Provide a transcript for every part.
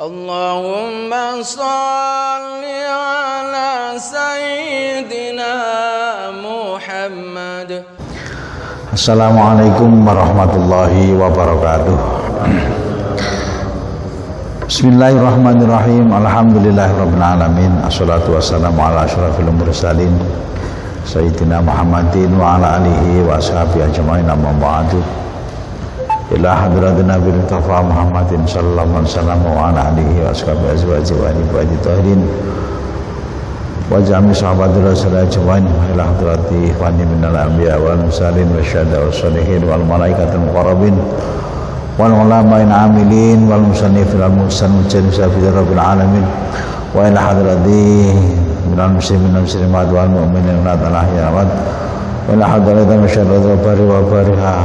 Allahumma salli ala Sayyidina Muhammad. Assalamualaikum warahmatullahi wabarakatuh. Bismillahirrahmanirrahim. Alhamdulillahirabbil alamin. Assalatu wassalamu ala asyrafil mursalin Sayyidina Muhammadin wa ala alihi wa ashabihi ajmain, amma ba'du. Ila hadratina bil tafa Muhammadin sallallahu alaihi wasallam wa ala alihi wa ashabihi azwaji wa ibadi tahirin wa jami sahabatir rasul ajmain. Ila hadrati ikhwani minal anbiya wal mursalin wa syuhada was sholihin wal malaikatil muqarrabin wal ulama'il amilin wal musannifil muhsin sabir rabbil alamin wa ila hadrati minal muslimin wal muslimat wal mu'minin wal ahyawan wa ila hadrati masyarakat bari wa bariha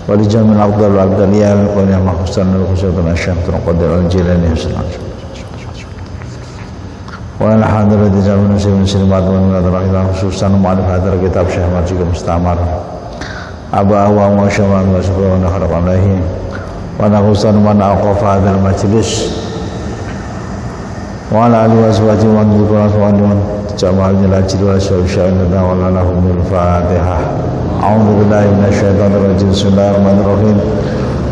wa li jamil afdal wal abdaliyah wa ya mahsan wal khusyatun asyam qadir al jilani wa ila hadrati jamil muslimin muslimat wa min al khususan mu'alif hadar kitab Syekh Majid Mustamar Aba wa Syawal wa Subhanahu wa ta'ala alaihi wa naqsan man aqafa hadzal majlis wa ala alihi wa sahbihi wa man jama'a al-ajri wa syai'an wa lahumul fatihah. A'udzu billahi minasy syaithanir rajim. Bismillahirrahmanirrahim.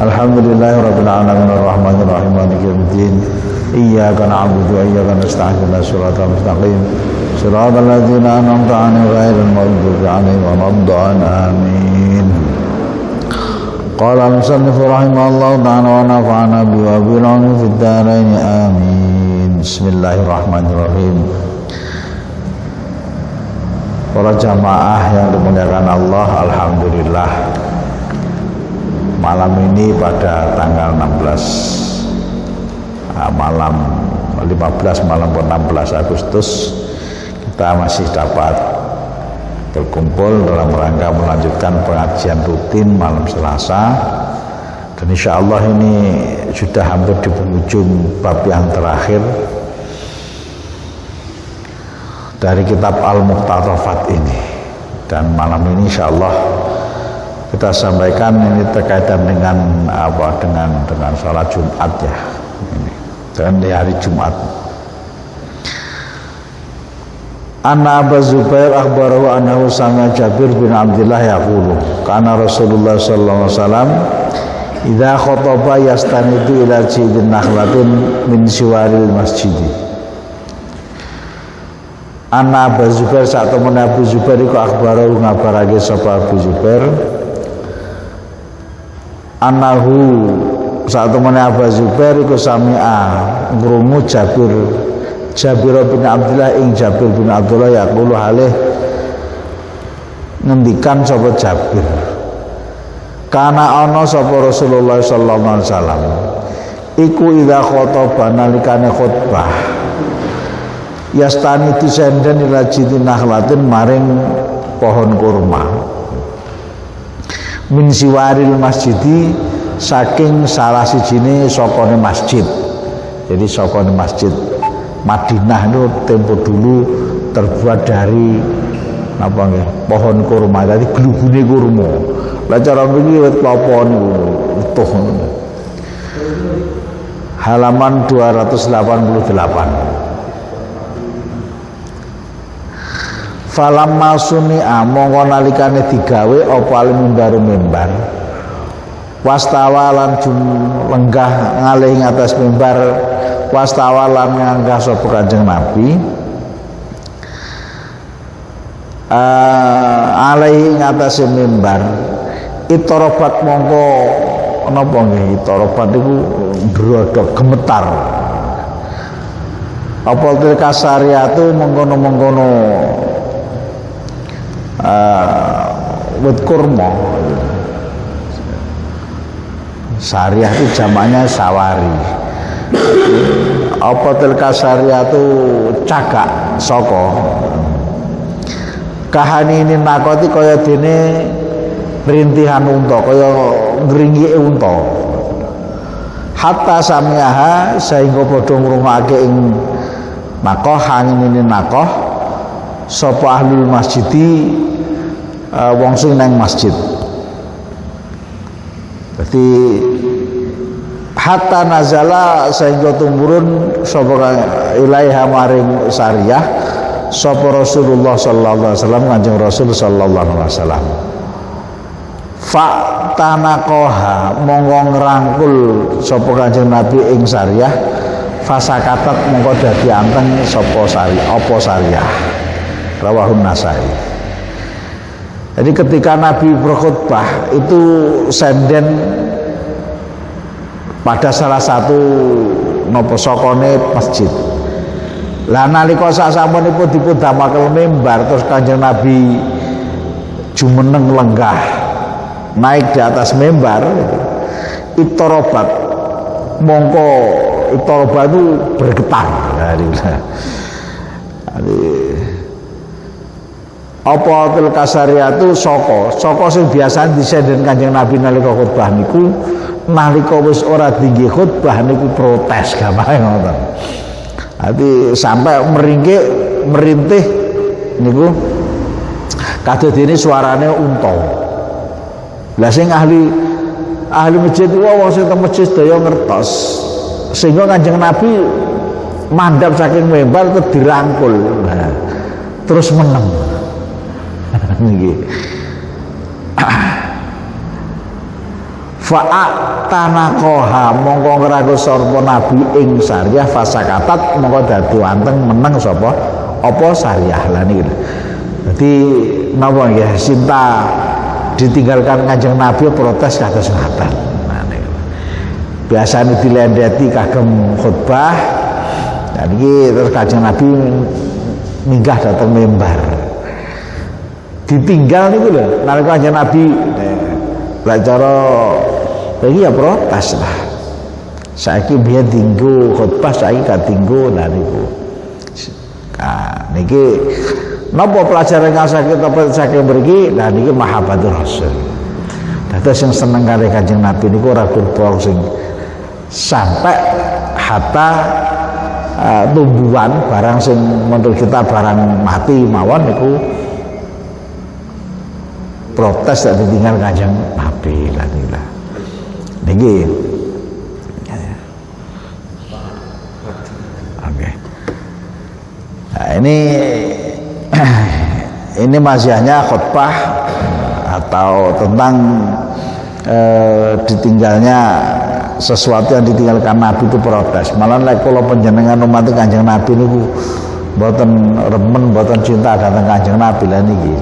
Alhamdulillahirabbil alamin arrahmanir rahim maliki yaumiddin. Iyyaka na'budu wa iyyaka nasta'in ihdinas siratal mustaqim siratal ladzina an'amta 'alaihim ghairil maghdubi 'alaihim waladdallin. Amin. Qala al-musannif rahimahullahu ta'ala wa nafa'ana bihi wa bil 'ulumi fid dharain. Amin. Bismillahirrahmanirrahim. Para jamaah yang dimuliakan Allah, alhamdulillah malam ini pada tanggal 16 malam 15 malam 16 Agustus kita masih dapat berkumpul dalam rangka melanjutkan pengajian rutin malam Selasa, dan insya Allah ini sudah hampir di penghujung bab yang terakhir dari kitab Al-Muqtarafat ini. Dan malam ini insya Allah kita sampaikan ini terkaitan dengan apa, dengan salat Jumat ya, ini dan di hari Jumat. Anna Abu Zubair akhbarahu annahu sami'a Jabir bin Abdullah yaqulu kana Rasulullah sallallahu alaihi wasallam idza khataba yastanidu ila jidin nakhlatin min siwaril masjidi. Anna Abu Zubair saat temen Abu Zubair iku akhbarahu ngabarake sapa Abu Zubair annahu saat temen Abu Zubair iku sami'a ngrungu Jabir bin Abdullah ing Jabir bin Abdullah yaqulu halih ngendikan sapa Jabir kana ana sapa Rasulullah sallallahu alaihi wasallam iku idza khataba nalikane khutbah yastani disenden ila jidin nakhlatin maring pohon kurma min siwaril masjidi saking salah sijine sokone masjid. Jadi sokone masjid Madinah itu tempo dulu terbuat dari apa nggih pohon kurma, tadi glubune kurma. Lah cara mriki wit klapa niku utuh. Halaman 288. Falamma sumi'a mongko nalikane digawe apa al-mimbar mimbar wastawa lan lenggah ngalih ing atas mimbar wastawa lan nganggah sapa Kanjeng Nabi alai ing atas mimbar itorobat mongko napa nggih itorobat iku ndrodok gemetar apa kasariatu mengkono-mengkono wit kurma. Syariah itu jamaknya sawari. Apa tilka syariah itu cagak soko. Kahani ini nakoti kaya dene rintihan unta, kaya ngringike unta. Hatta samiaha sehingga padha ngrungokake ing nakoh ini nakoh sapa ahlul masjidi wong sing nang masjid. Jadi hatta nazala sehingga tumurun sapa ilaiha maring Sariyah sapa Rasulullah sallallahu alaihi wasallam Kanjeng Rasul sallallahu alaihi wasallam fa tanaqaha monggo ngrangkul sapa Kanjeng Nabi ing Sariyah fasakatat monggo dadi anteng sapa Sariyah rawahun Nasai. Jadi ketika Nabi berkhutbah itu senden pada salah satu nopo sokone masjid. Lah nalika sasampunipun dipun damakel mimbar terus Kanjeng Nabi jumeneng lenggah naik di atas mimbar itorobat mongko itorobat itu bergetar. Apa til kasariatu saka sing biasa disenden Kanjeng Nabi nalika khutbah niku nalika wis ora tinggi khutbah niku protes gampang ngoten. Ati sampai merintih niku kadadene suarane unta. Lah sing ahli masjid wong sing teng masjid daya ngertos sehingga Kanjeng Nabi mandhap saking mimbar terus dirangkul. Nah, terus meneng. Niki fa'tanaqaha mongko ngrangkul sapa Nabi ing Sariyah fasakatat mongko dadi anteng meneng sapa apa Sariyah lah niki. Dadi napa nggih Sinta ditinggalkan Kanjeng Nabi protes kados ngaten. Nah niku. Biasane dilendeti kagem khutbah. Nah niki terus Kanjeng Nabi minggah dateng mimbar. Ditinggal niku lho nalika Kanjeng Nabi lek cara iki ya protes lah. Saiki biyen dinggo khutbah saiki gak dinggo lah niku. Nah niki napa pelajaran kang saking mriki? Lah niki mahabbatur Rasul. Dados sing seneng kali Kanjeng Nabi niku ora kurang sing sampai hatta tumbuhan barang sing menurut kita barang mati mawon niku protes tak ditinggal Kanjeng Nabi lah niki. Oke. Nah, ini masihnya khutbah atau tentang ditinggalnya sesuatu yang ditinggalkan Nabi itu protes. Malah lek kula panjenengan umat Kanjeng Nabi niku mboten remen, mboten cinta dhateng Kanjeng Nabi lah niki.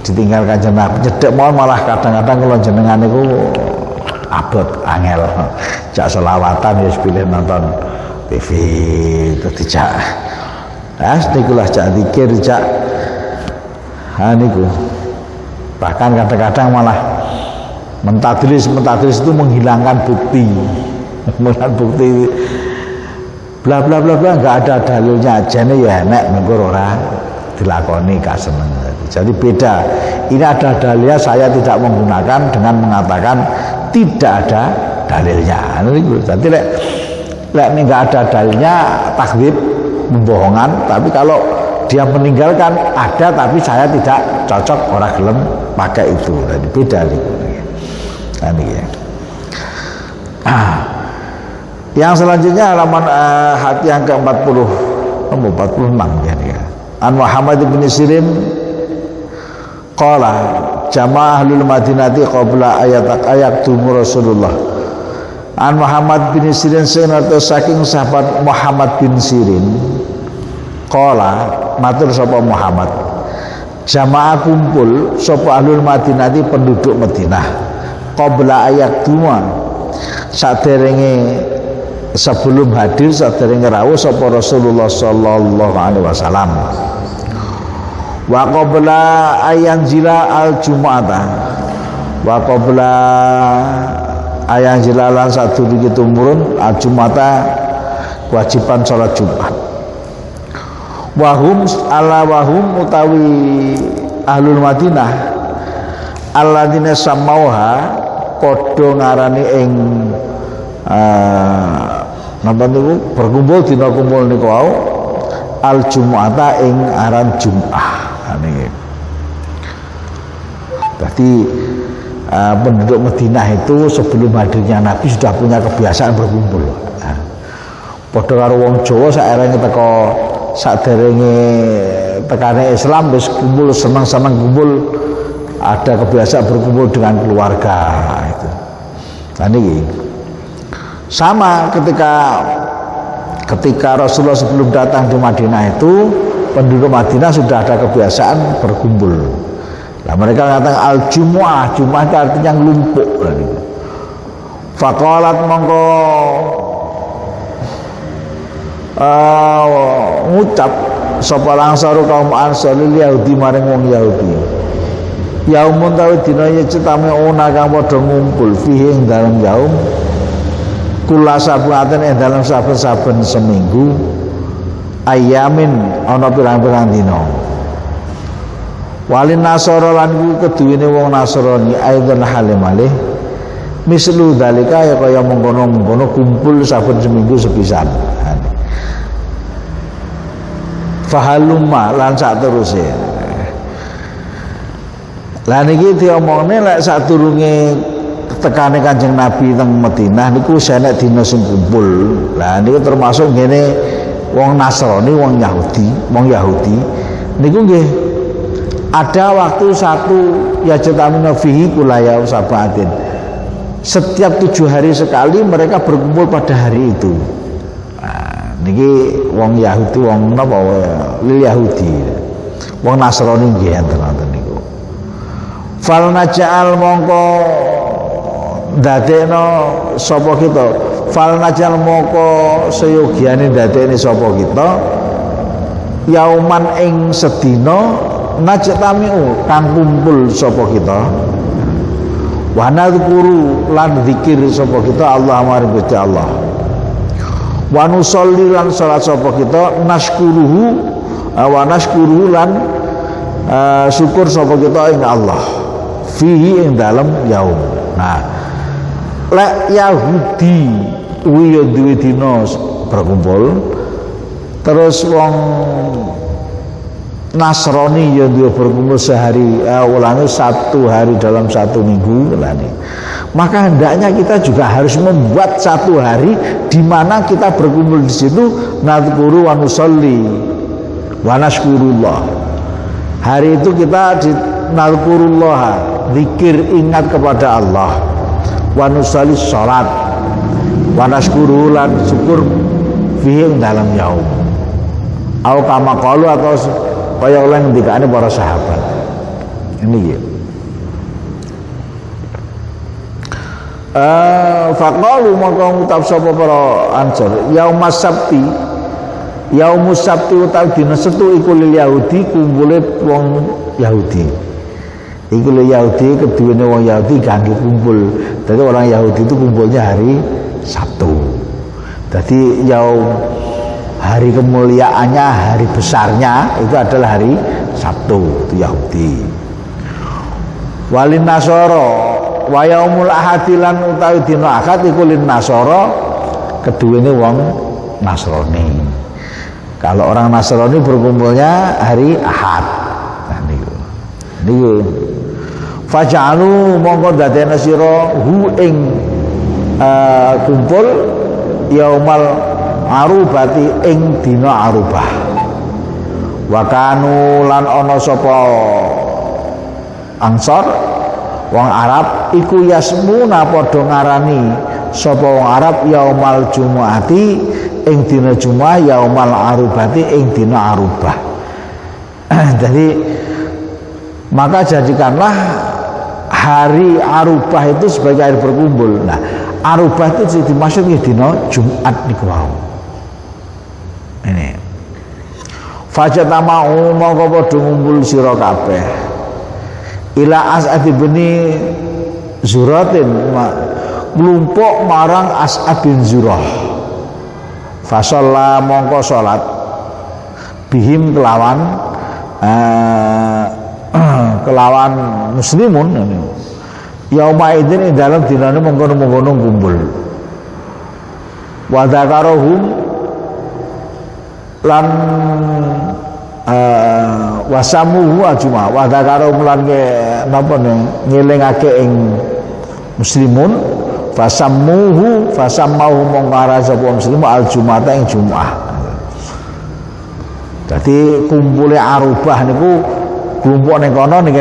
Ditinggal Kanjeng Nabi nyedek mawon malah kadang-kadang kula jenengan niku abot angel jak selawatan ya pilih nonton TV terus dijak niku lah jak zikir jak niku bahkan kadang-kadang malah mentadris itu menghilangkan bukti bla bla bla bla enggak ada dalilnya aja nih ya nek mengko ora dilakoni kaseneng. Jadi beda. Ini ada dalilnya, saya tidak menggunakan dengan mengatakan tidak ada dalilnya. Jadi lek enggak ada dalilnya takdzib, pembohongan. Tapi kalau dia meninggalkan ada tapi saya tidak cocok orang gelem pakai itu. Jadi beda gitu. Ini ya. Yang selanjutnya halaman hati yang ke-40 nomor 46 ya. An Muhammad bin Sirin qala jamaah ahlul Madinati qabla ayat tumu Rasulullah. An Muhammad bin Sirin saking sahabat Muhammad bin Sirin qala matur sapa Muhammad jamaah kumpul sapa ahlul Madinati penduduk Madinah qabla ayat tumu saderenge sebelum hadir saderenge rawuh sapa Rasulullah sallallahu alaihi wasallam wa qabla ayan jila al jumu'ata wa qabla ayan jila lan sadurunge tumurun al jumu'ata kewajiban salat Jumat wahum utawi ahlul Madinah alladzina samauha padha ngarani ing napa niku berkumpul dina kumpul niku wau al jumu'ata ing aran Jumat niki. Berarti penduduk Madinah itu sebelum hadirnya Nabi sudah punya kebiasaan berkumpul. Padha karo wong Jawa saerenge teko saderenge tekane Islam wis kumpul seneng-seneng kumpul, ada kebiasaan berkumpul dengan keluarga itu. Nah ini sama ketika Rasulullah sebelum datang di Madinah itu penduduk Madinah sudah ada kebiasaan berkumpul. Nah mereka mengatakan al-jumu'ah, Jum'ah itu artinya ngelumpuk. Faqalat mongko ngucap sapa langsaru kaum Ansar Yahudi maring wong Yahudi. Yaumun tawi dina yecetame ona kang padha ngumpul fihi ing dalem yaum kula sabaten ing dalem saben-saben seminggu ayamin ana pirang-pirang dina. Walin nasara lan kuwi keduwene wong Nasrani aidan halimalih mislu dalika ya kaya mengkono-mengkono kumpul saben seminggu sepisan. Fahalumma lan sak teruse. Lah niki diomongne lek sadurunge tekane Kanjeng Nabi teng Madinah niku senek dina sing kumpul. Lah niku termasuk ngene wong Nasrani, wong Yahudi niku nggih ada waktu satu ya cetamina fihi kulayau sabatin. Setiap 7 hari sekali mereka berkumpul pada hari itu. Nah, niki wong Yahudi, wong napa lil Yahudi. Wong Nasrani nggih enten niku. Fal najal mongko dadekno sapa kita. Fal najal mongko seyogiane dadekne sapa kita. Yauman ing sedina najtamiu kang kumpul sapa kita. Wa nadzkuru lan zikir sapa kita Allah maring Gusti Allah. Wa nusolli lan salat sapa kita nashkuruhu wa nashkuruhu lan syukur sapa kita ing Allah fihi ing dalem yaum. Nah, lek Yahudi kuwi yo duwe dina berkumpul, terus wong Nasrani yang dia berkumpul sehari, ulangi 1 hari dalam 1 minggu, maka hendaknya kita juga harus membuat 1 hari di mana kita berkumpul di situ, nadzkuru wa nusolli wa nashkurullah. Hari itu kita di nadzkurullah, zikir ingat kepada Allah, wa nusolli salat, wa nashkuru lan syukur fihi dalam yaum. Au kama qalu atau kaya oleh ngendikane para sahabat. Ini ya. Faqalu maka ngucap sapa para Ansar, yaumas sabti. Yaumus sabti utawi dina Setu iku lil Yahudi kumpule wong Yahudi. Iku lil Yahudi keduwene wong Yahudi kangge kumpul. Jadi orang Yahudi itu kumpulnya hari Sabtu. Jadi hari kemuliaannya, hari besarnya itu adalah hari Sabtu, itu Yahudi. Walin Nasara wa yaumul ahadilan utawi dina Ahad iku lin Nasara keduwene wong Nasrani. Kalau orang Nasrani berkumpulnya hari Ahad. Nah niku faj'alu mongko dadekna sira hu ing kumpul yaumal arubati ing dina arubah. Wa kanu lan ana sapa Ansar wong Arab iku yasmuna padha ngarani sapa wong Arab yaumal jumuati ing dina Jumat, yaumal arubati ing dina arubah. Jadi maka jadikanlah hari arubah itu sebagai hari berkumpul. Nah, arubah itu dimaksud dina Jumat niku wau. Ini fajatamau mongko padha ngumpul sira kabeh ila As'ad bin Zuratin nglumpuk marang As'ad bin Zurah. Fasalla mongko salat bihim kelawan muslimun yauma idzin ing dalem dinane mengkono-mengkono kumpul. Wa dzakarohum lan wasamuhu ajuma wa dzakara mulan napa ngelingake ing muslimun fasammuhu mongkara sapa muslim aljumata ing Jumat. Dadi kumpule Arubah niku kelompok ning kono ning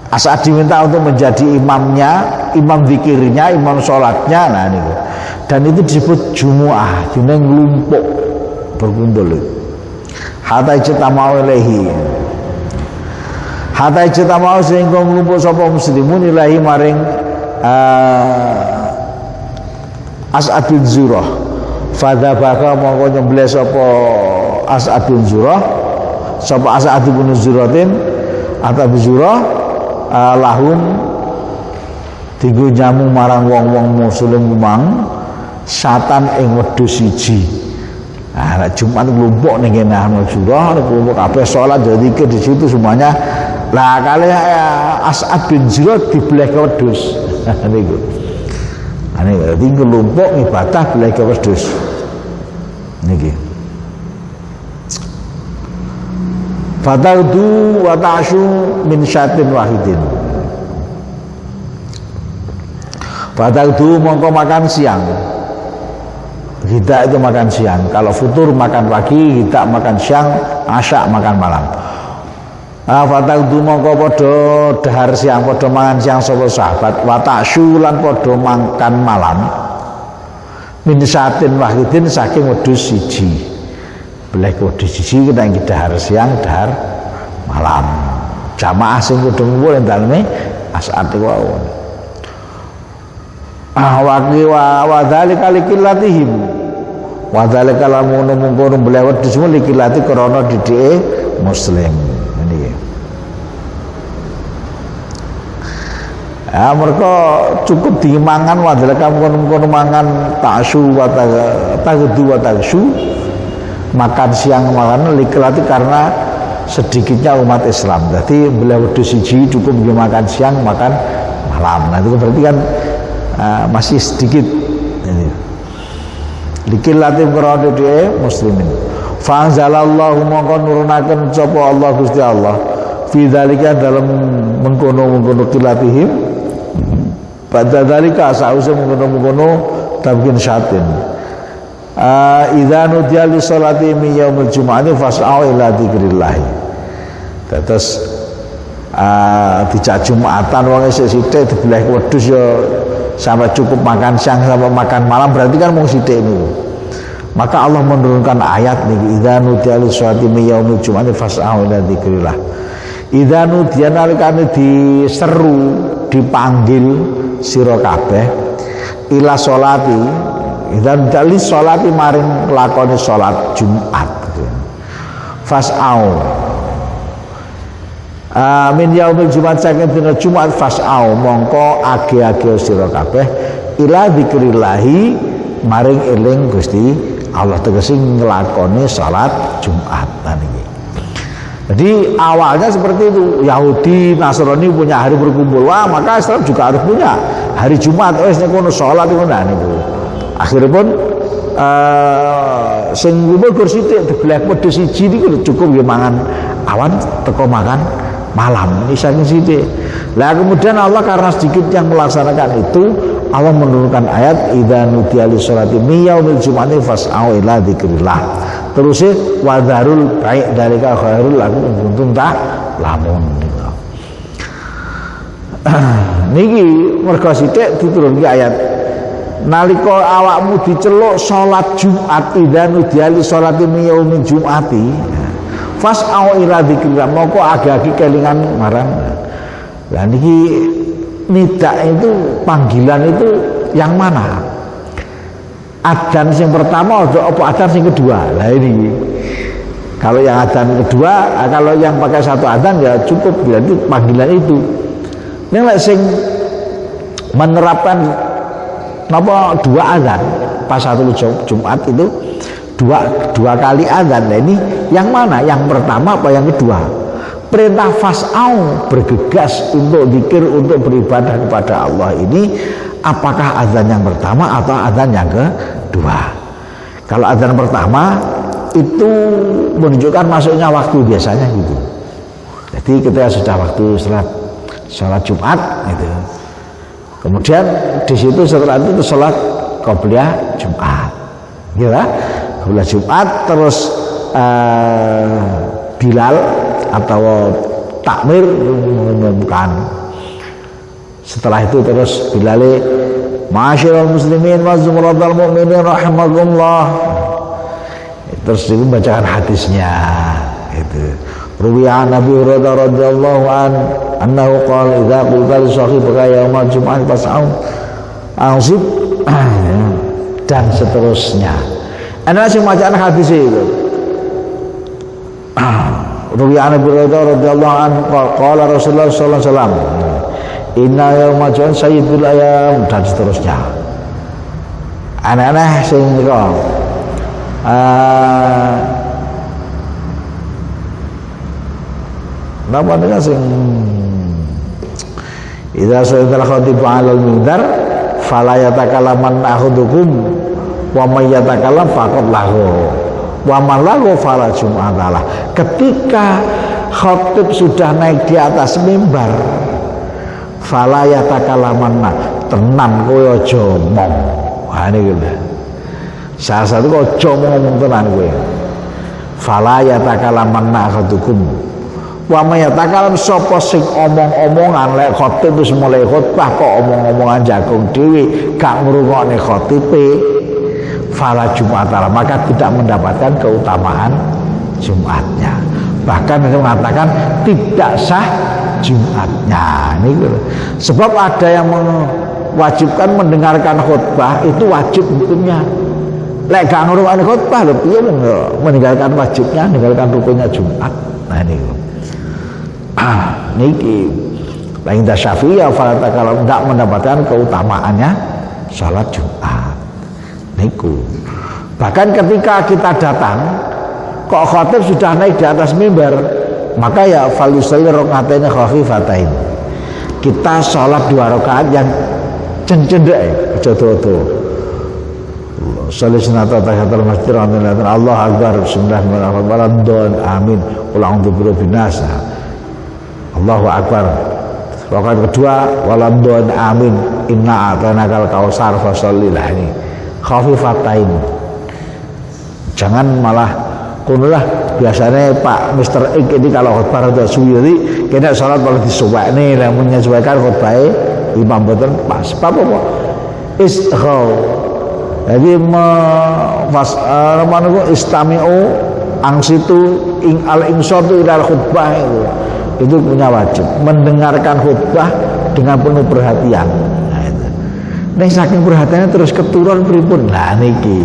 As'ad diminta untuk menjadi imamnya, imam zikirnya, imam sholatnya, nah niku. Dan itu disebut Jumu'ah, jeneng kelompok berkumpul. Hatta ijtama'u ilaihi. Hatta ijtama'u sehingga ngumpul sapa muslimun ilahi maring As'ad bin Zurah. Fadzabaka mongko nyembelih sapa As'ad bin Zurah, sapa As'ad bin Zuratin atau Zurah lahum dienggo jamu marang wong-wong muslim mang satan ing wedhus siji. Nah, Jumat kelompok ning kene ana surah, kelompok kabeh salat jadi di situ semuanya. Lah kali As'ad bin Zurah dibelah ke wedhus. Niku. Ane dadi kelompok ibadah belah ke wedhus. Niki. Fataudu wa ta'shu min syatin wahidin. Fataudu mongko makan siang. Kita itu makan siang. Kalau futur makan pagi, kita makan siang, asya makan malam. Fataudu mongko podo dahar siang, podo makan siang sapa sahabat. Wa ta'shu lan podo makan malam. Min syatin wahidin saking wedhus siji. Belah kode siji kita yang dahar siang, dahar malam. Jamaah sing kudu ngumpul ing daleme As'ad iku wae. Wa dzalika liqilatihim. Wa dzalika lamun mungkon belah wedhus likilati krana didike muslim. Niki. Mereka cukup dimangan wa dzalika mungkon mangan ta'syu wa taghdu wa taghsyu. Makan siang makan likelati karena sedikitnya umat Islam. Jadi belah wedhus siji cukup makan siang makan malam. Nah itu berarti kan masih sedikit. Likelati karena dia muslimin. Fa'anzalallahu mongko nurunaken sapa Allah Gusti Allah. Fi dzalika dalam mengkono kilatihim. Pada dzalika sause mengkono tabkin syatin. Idza nudiya li sholati min yaumil jumu'ati fas'au ila dzikrillah. Terus dijak Jumatan wong isih sithik dibelah wedhus ya sampai cukup makan siang sampai makan malam berarti kan mung sithik niku. Maka Allah menurunkan ayat niki idza nudiya li sholati min yaumil jumu'ati fas'au ila dzikrillah. Idza nudiya nalikane diseru dipanggil sira kabeh ila sholati dan dari sholati maring lakoni sholat Jumat. Fas'au min yaumil Jumat saking dina Jumat fas'au mongko age-age sira kabeh ila dzikrillahi maring eling Gusti Allah tegese nglakoni sholat Jumat niki. Jadi awalnya seperti itu, Yahudi, Nasrani punya hari berkumpul, wah maka Islam juga harus punya hari Jumat. Wis nek kono sholat iku niku. Akhirnya pun sing ngumpul kursi dibelah wedhus siji niku cukup ya mangan awan teko makan malam ini saking sithik. Lah kemudian Allah karena sedikit yang melaksanakan itu Allah menurunkan ayat idza nudiya li sholati min yaumil jumu'ati fas'au ila dzikrillah. Terus wa dzarul bai' dalika khairul lakum in kuntum ta'lamun. Niki mergo sithik diturunke ayat nalika awakmu diceluk salat Jumat idza nudiya li sholati min yaumil jumu'ati fas'au ila dzikrillah moko agak kelingan marang. Lah niki nidak itu panggilan itu yang mana? Adzan yang pertama atau apa adzan yang kedua? Lah ini kalau yang adzan kedua, kalau yang pakai satu adzan ya cukup berarti panggilan itu. Nek sing menerapkan napa dua adzan pas satu Jumat itu dua kali adzan. Nah ini yang mana? Yang pertama apa yang kedua? Perintah fas'au bergegas untuk zikir untuk beribadah kepada Allah ini apakah azan yang pertama atau azan yang kedua? Kalau azan pertama itu menunjukkan masuknya waktu biasanya gitu. Jadi ketika sudah waktu sholat Jumat gitu. Kemudian di situ setelah itu sholat qobliyah Jumat. Gitu ya. Qobliyah Jumat terus Bilal atau takmir mengumumkan. Setelah itu terus Bilal, ma'asyiral muslimin wa zumratal mu'minin rahimakumullah. Terus dibacakan hadisnya itu. Ruwiya Nabi Hurairah radhiyallahu anhu qala idza qulta li sahibika yaumal jum'ah fas'au anzib dan seterusnya. Ana sing bacaan hadis itu. Ruwiya Nabi Hurairah radhiyallahu anhu qala Rasulullah sallallahu alaihi wasallam inna yaumal jum'ah sayyidul ayyam dan seterusnya. Anak-anak sing niku napa dengan sing idza sa'idal khatib 'alal mimbar fala yatakallaman ahadukum wa may yatakallam faqad lahu wa man lahu fala jum'atalah. Ketika khatib sudah naik di atas mimbar fala yatakallaman tenan kowe aja ngomong. Ha niku lho. Salah satu kok aja ngomong tenan kowe. Fala yatakallaman ahadukum wa may yatakalam sapa sing omong-omongan lek khatib wis mulai khutbah kok omong-omongan jagung dhewe gak ngrungokne khatibe fala Jum'atalah maka tidak mendapatkan keutamaan Jumatnya. Bahkan mereka mengatakan tidak sah Jumatnya. Ini sebab ada yang mewajibkan mendengarkan khutbah itu wajib hukumnya. Lek gak ngrungokne khutbah lho piye meninggalkan wajibnya, meninggalkan rukunnya Jumat. Nah ini niki lain Syafi'iyah kalau tidak mendapatkan keutamaannya salat Jumat niku. Bahkan ketika kita datang kok khatib sudah naik di atas mimbar maka ya falyusalli raka'atayn khafifatain, kita sholat 2 rakaat yang cendek aja dodo salli sunata tahiyatul masjid Allah akbar bismillahirrahmanirrahim amin qul a'udzu birabbin nas Allahu akbar. Rakaat kedua waladhdallin amin inna a'tainakal kautsar fasholli ini khafifatain. Jangan malah kunulah biasanya Pak Mr. X ini kalau khutbah atau suwiri kena salat malah disuwekne lah menyesuaikan khutbah imam boten pas apa istighaw. Jadi istami'u angsitu ing al-insatu ila khutbah itu punya wajib mendengarkan khutbah dengan penuh perhatian. Nah itu. Nek saking perhatiannya terus keturun pripun? Lah niki,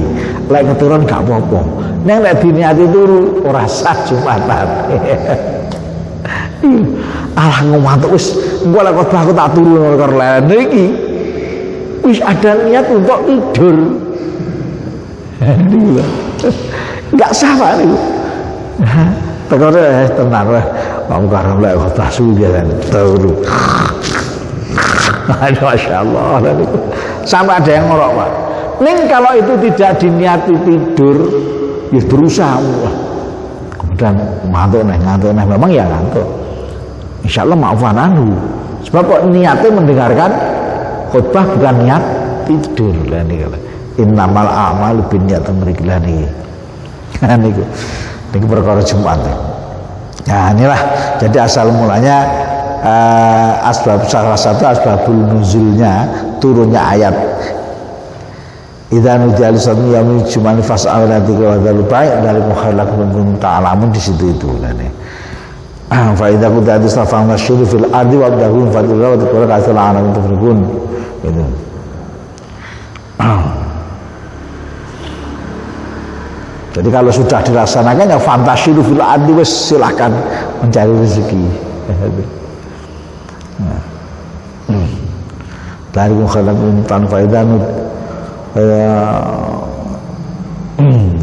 lek keturun gak apa-apa. Nek lek diniati turu ora sah Jumatan. Alah ngomantuk wis engko lek khutbah aku tak turu karo lek niki. Wis ada niat untuk tidur. Enggak sah Pak niku. Tekore tenang lah. Kamu karena lek khutbah suwi kan turu. Masyaallah. Sampai ada yang ngorok Pak. Ning kalau itu tidak diniati tidur, ya berusaha. Kemudian ngantuk memang ya ngantuk. Insyaallah maafan anhu. Sebab kok niatnya mendengarkan khutbah bukan niat tidur lah niku. Innamal a'malu binniyat mrikilah niki. Niku. Niku perkara Jumat. Nah inilah jadi asal mulanya salah satu asbabul nuzulnya turunnya ayat idza nudiya lisami yaumil jum'ati fas'au ila dzikri wa dzalul bai' dari mukhalafun ta'lamun di situ itu kan. Fa idza qudiyat as-salatu fasyuru fil ardi wa abdahu fadillah wa dzikra kasal alamin tufrikun itu. Jadi kalau sudah dilaksanakan ya fantasilu fil ardi wis silakan mencari rezeki. Dari mukhalafun tanfaidan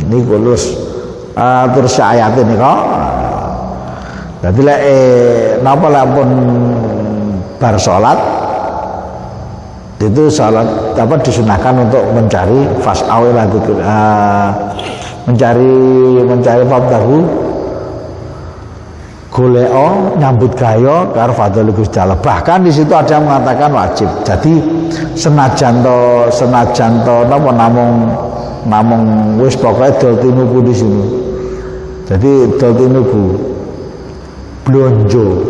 ini kulus terus ayat ini kok. Jadi lek napa lek pun bar salat itu salat apa disunahkan untuk mencari fas'au ila dzikr mencari fadlahu goleo nyambut gayo karo fadhil Gusti Allah. Bahkan di situ ada yang mengatakan wajib. Jadi senajan to napa namung wis pokoke dol tinuku di sini. Jadi dol tinuku blonjo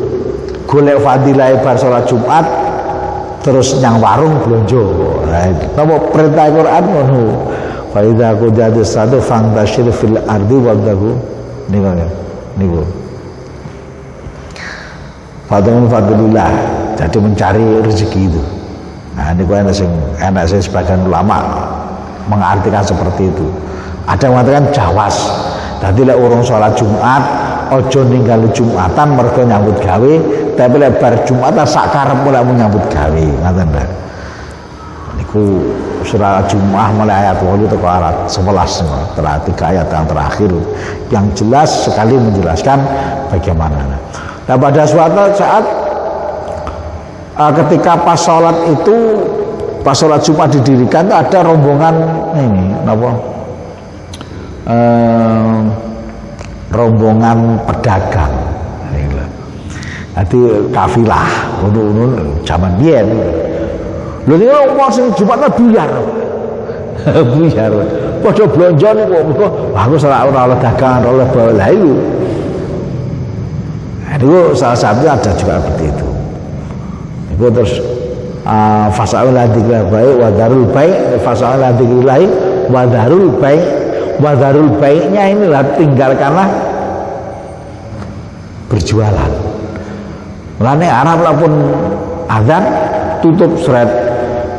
golek fadilah bar salat Jumat terus nyang warung blonjo. Napa perintah Quran ngono. Fa idza qudiyatis salatu fantashir fil ardi wabdahu niku. Fadlullah, jadi mencari rezeki itu. Nah, ini enak saya sebagian ulama mengartikan seperti itu. Ada yang mengatakan jawas. Jadi lek urung sholat Jumat, ojo ninggal Jumatan mergo nyambut gawe, tapi lek bar Jumatan sak karep mulai menyambut gawe, ngoten lho. Niku surah Jumat mulai ayat 8 ke ayat 11 3 ayat yang terakhir yang jelas sekali menjelaskan bagaimana. Nah pada suatu saat ketika pas sholat Jumat didirikan itu ada rombongan ini rombongan pedagang. Jadi kafilah untuk zaman biyen. Lho niku wong sing Jumat buyar. Buyar. Padha blonjo niku aku ora oleh dagangan oleh bawa lha iku. Itu salah satunya ada juga seperti itu. Itu terus fasa'ul dzikrillah wa darul bai' fasa'ul dzikrillah wa darul bai'nya inilah tinggalkanlah berjualan. Mulane Arab lah pun azan tutup seret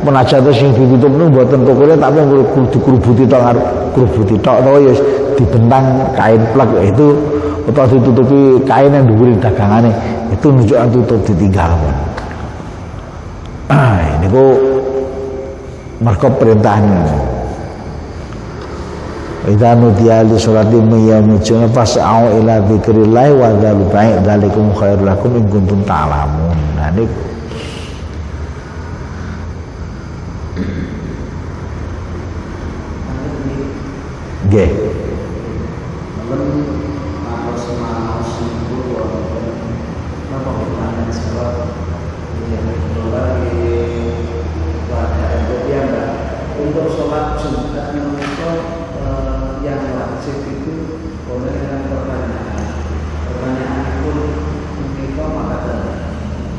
munajat sing ditutup niku mboten tokone tapi dikerubuti tok to ya dibentang kain plek itu atau ditutupi kain yang diberi dagangannya itu nunjukkan tutup ditinggal. Ini kok mereka perintahnya idza nudiya li sholati yaumil jumu'ah fas'au ila dzikrillah wa dzalul bai' dzalikum khairul lakum in kuntum ta'lamun. Nah ini nggih untuk sholat Jumat yang wajib itu boleh dengan pertanyaan pun kita maka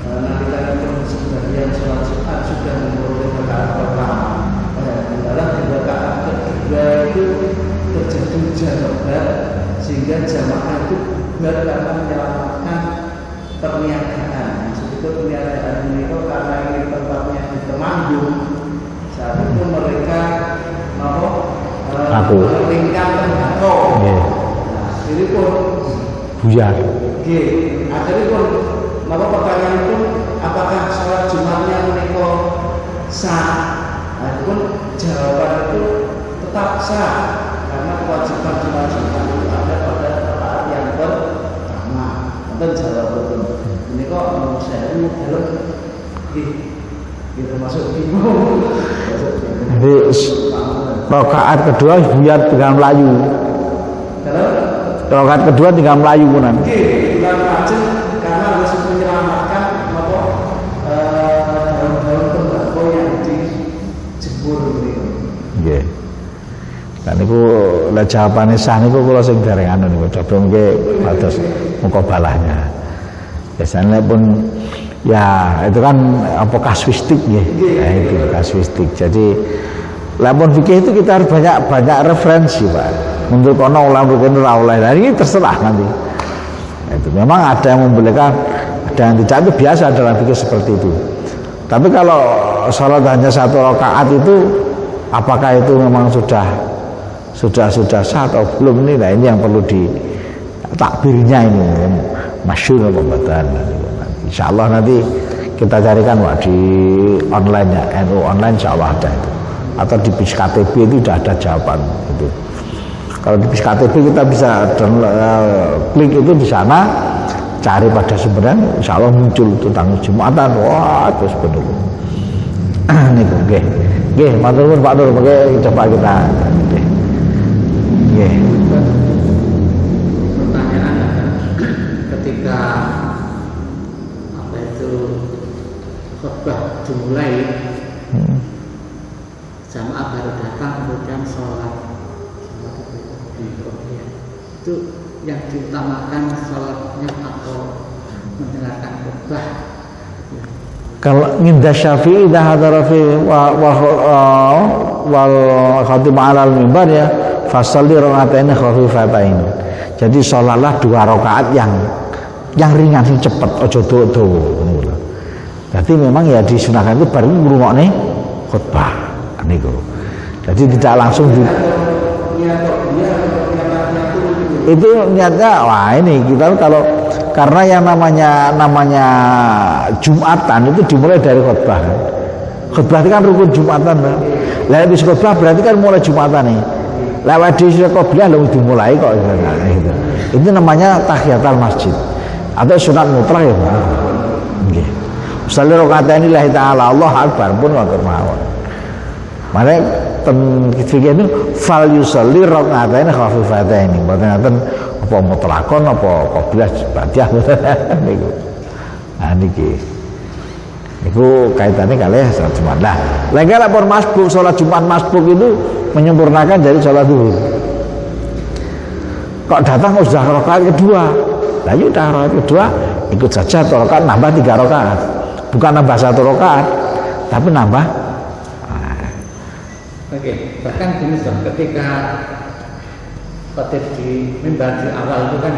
nanti kan sebagian sholat Jumat sudah memperoleh rakaat pertama dalam rakaat kedua itu terjadi hujan lebat sehingga jamaah itu berat karena menyelamatkan perniagaan. Maksud itu perniagaan ini karena ini tempatnya di Temanggung. Saat itu mereka mau melingkar tembakau. Nah, jadi pun buyar. Akhirnya pun maka pertanyaan itu apakah sholat Jumatnya menikah sah? Nah, itu pun jawaban itu tetap sah karena kewajiban Jumat itu ada pada rakaat yang pertama. Dan jawaban itu ini kok saya ini dalam termasuk bingung. Jadi rakaat kedua buyar tinggal Melayu. Rakaat kedua tinggal Melayu punan. Bulan Rajab karena harus menyelamatkan daun-daun tembakau yang dijebur gitu. Nggih. Kan niku lek jawabane sah niku kula sing dereng anu niku coba mengke pados mukabalahnya. Biasanya pun ya itu kan apa kasuistik ya. Nah, itu kasuistik. Jadi lamun fikih itu kita harus banyak referensi, Pak. Menurut kono ulang rukun ora oleh. Nah, ini terserah nanti. Nah, itu memang ada yang membolehkan, ada yang tidak, itu biasa dalam fikih seperti itu. Tapi kalau sholat hanya satu rakaat itu apakah itu memang sudah sah atau belum ini? Nah, ini yang perlu di takbirnya ini masyhur pembacaan. Insyaallah nanti kita carikan di online-nya NU online insyaallah ada itu. Atau di BIS KTP itu sudah ada jawaban itu. Kalau di BIS KTP kita bisa klik itu di sana, cari pada sumbernya, insyaallah muncul tentang Jumatan. Wah, terus benar. Niku nggih. Nggih, matur nuwun Pak Nur, mengke coba kita. Nggih. Pertanyaan ketika apa itu khutbah dimulai, jamaah baru datang kemudian sholat di Korea, itu yang diutamakan sholatnya atau mendengarkan khutbah? Kalau nginda Syafi'i dah hadara fi wal khatib 'ala al-mimbar ya fasalli raka'atain khafifatain. Jadi sholatlah 2 rakaat yang ringan sing cepet aja dawa-dawa ngono lho. Dadi memang ya disunahkan itu bareng ngrungokne khutbah niku. Jadi tidak langsung itu niatnya wah ini kita kalau karena yang namanya Jumatan itu dimulai dari khutbah kan. Khutbah itu kan rukun Jumatan kan. Lah habis khutbah berarti kan mulai Jumatan nih. Lewat di qobliyah lalu dimulai kok gitu. Itu namanya tahiyatul masjid atau sunat mutlak ya Pak. Nggih. Sholli rakaatain lillahi ta'ala Allahu akbar pun wae mawon. Mane fikih itu fal yusalli rakaatain khafifatain. Mboten ngaten apa mutlakon apa qobliyah badiah niku. Nah niki. Niku kaitannya kalih salat Jumat. Lah, lek lapor masbuk salat Jumat masbuk itu menyempurnakan dari salat zuhur. Kok datang sudah rakaat kedua. Lah yuk dah rakaat kedua ikut saja atau rakaat nambah 3 rakaat. Bukan nambah 1 rakaat, tapi nambah. Oke, bahkan gini ketika khotib di mimbar di awal itu kan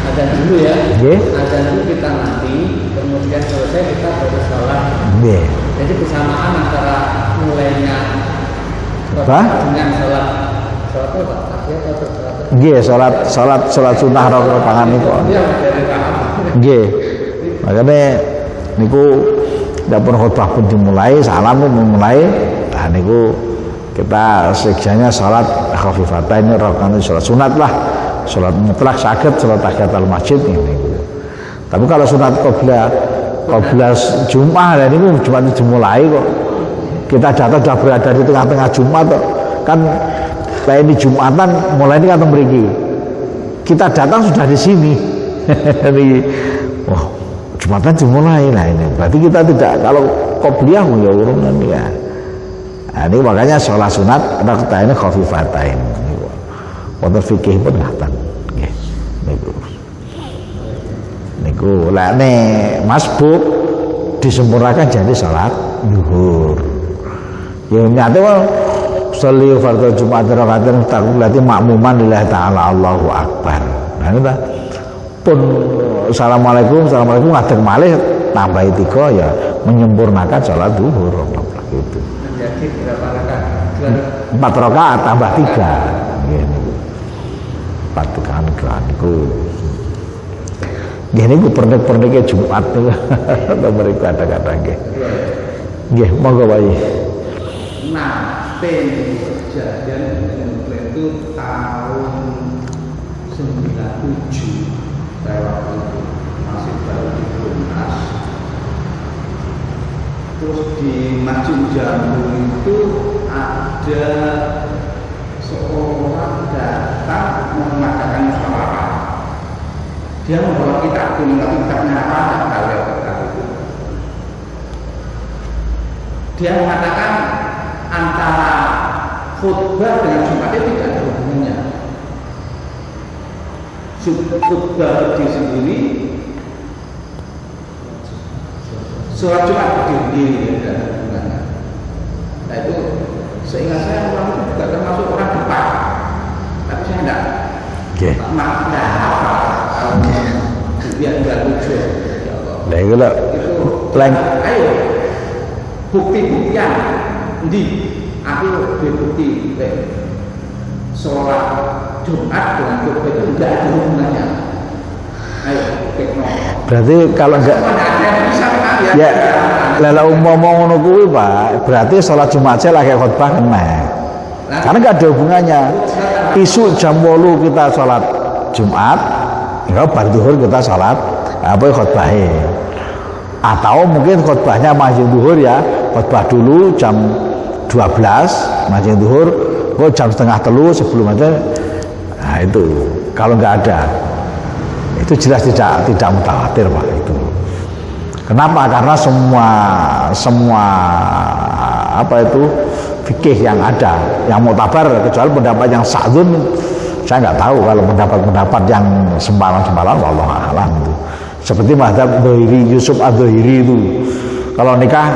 adzan dulu ya. Adzan dulu kita nanti, kemudian selesai kita baru sholat. Jadi bersamaan antara mulainya dengan sholat Nggih, sholat sunnah rakaat niku. Nggih. Makane niku dapur khutbah pun dimulai, salam pun memulai. Nah niku kita seksanya sholat khafifatain rakaat sholat sunat lah. Sholat mutlak sakit, sholat tahiyatul masjid ini. Tapi kalau sunat qobliyah Jumat dan ini Jumat dimulai kok. Kita datang sudah berada di tengah-tengah Jumat kok. Kan kayak ini Jumatan mulai ini kan mriki. Kita datang sudah di sini. Wah, Jumatan dimulai lah ini. Berarti kita tidak kalau qobliyah ya urung nanti ya. Nah, ini makanya sholat sunat rakaatain khafifatain. Wonten fikih pun ngaten nggih niku lek masbuk disempurnakan jadi salat zuhur ya nyate sholli fardhu Jumat rakaatain berarti makmuman lillahi ta'ala Allahu akbar. Nah kita pun assalamualaikum ngadeg malih tambahi 3 ya menyempurnakan salat zuhur gitu. Jadi berapa rakaat? 4 rakaat tambah 3 nggih. Patukan niku. Nggih niku pernek-perneke Jumat niku. Mereka kata-kata nggih. Nggih, monggo wae. Nate kejadian itu tahun 97 saya waktu itu masih baru di Tunas. Terus di Masjid Jambu itu ada seorang datang mengadakan musyawarah. Dia membawa kitab kuning, tapi kitabnya apa? Tidak tahu ya kitab itu. Dia mengatakan antara khutbah dengan Jumat itu tidak ada hubungannya. Khutbah berdiri sendiri, sholat Jumat berdiri sendiri, tidak ada hubungannya. Nah itu seingat saya orang itu juga termasuk orang depan, tapi saya enggak. Enggak apa. Biar enggak lucu. Lah itu lah. Ayo bukti-buktian di aku bukti sholat Jumat dengan khutbah itu tidak ada hubungannya. Ayo berarti kalau enggak ya lala umpama ngono kuwi Pak, berarti sholat Jumat saya lagi khutbah kena. Karena enggak ada hubungannya. Isu jam 8 kita sholat Jumat, ya bar zuhur kita sholat apa khutbahnya. Atau mungkin khutbahnya masih zuhur ya, khutbah dulu jam 12 mancing zuhur, kok jam setengah 3 sebelum aja. Nah itu kalau nggak ada, itu jelas tidak mutawatir Pak itu. Kenapa? Karena semua apa itu fikih yang ada, yang mutabar, kecuali pendapat yang sa'dun, saya nggak tahu. Kalau pendapat yang sembarang wallahu a'lam itu. Seperti mazhab Dhahiri, Yusuf Ad-Dhahiri itu, kalau nikah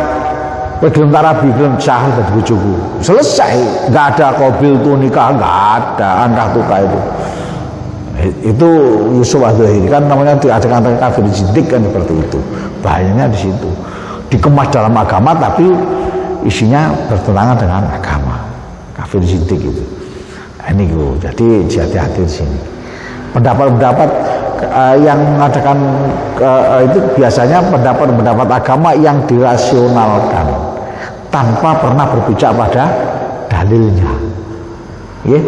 belum tarabi, belum sah dari bojoku, selesai, nggak ada qabil tuh nikah, nggak ada angkah tukah itu Yusuf Ad-Dhahiri kan namanya diadakan kafir jindik kan, seperti itu. Bahayanya di situ, dikemas dalam agama tapi isinya bertentangan dengan agama, kafir jindik itu. Ini jadi hati-hati di sini. Pendapat-pendapat yang mengadakan itu biasanya pendapat-pendapat agama yang dirasionalkan tanpa pernah berpijak pada dalilnya. Ya?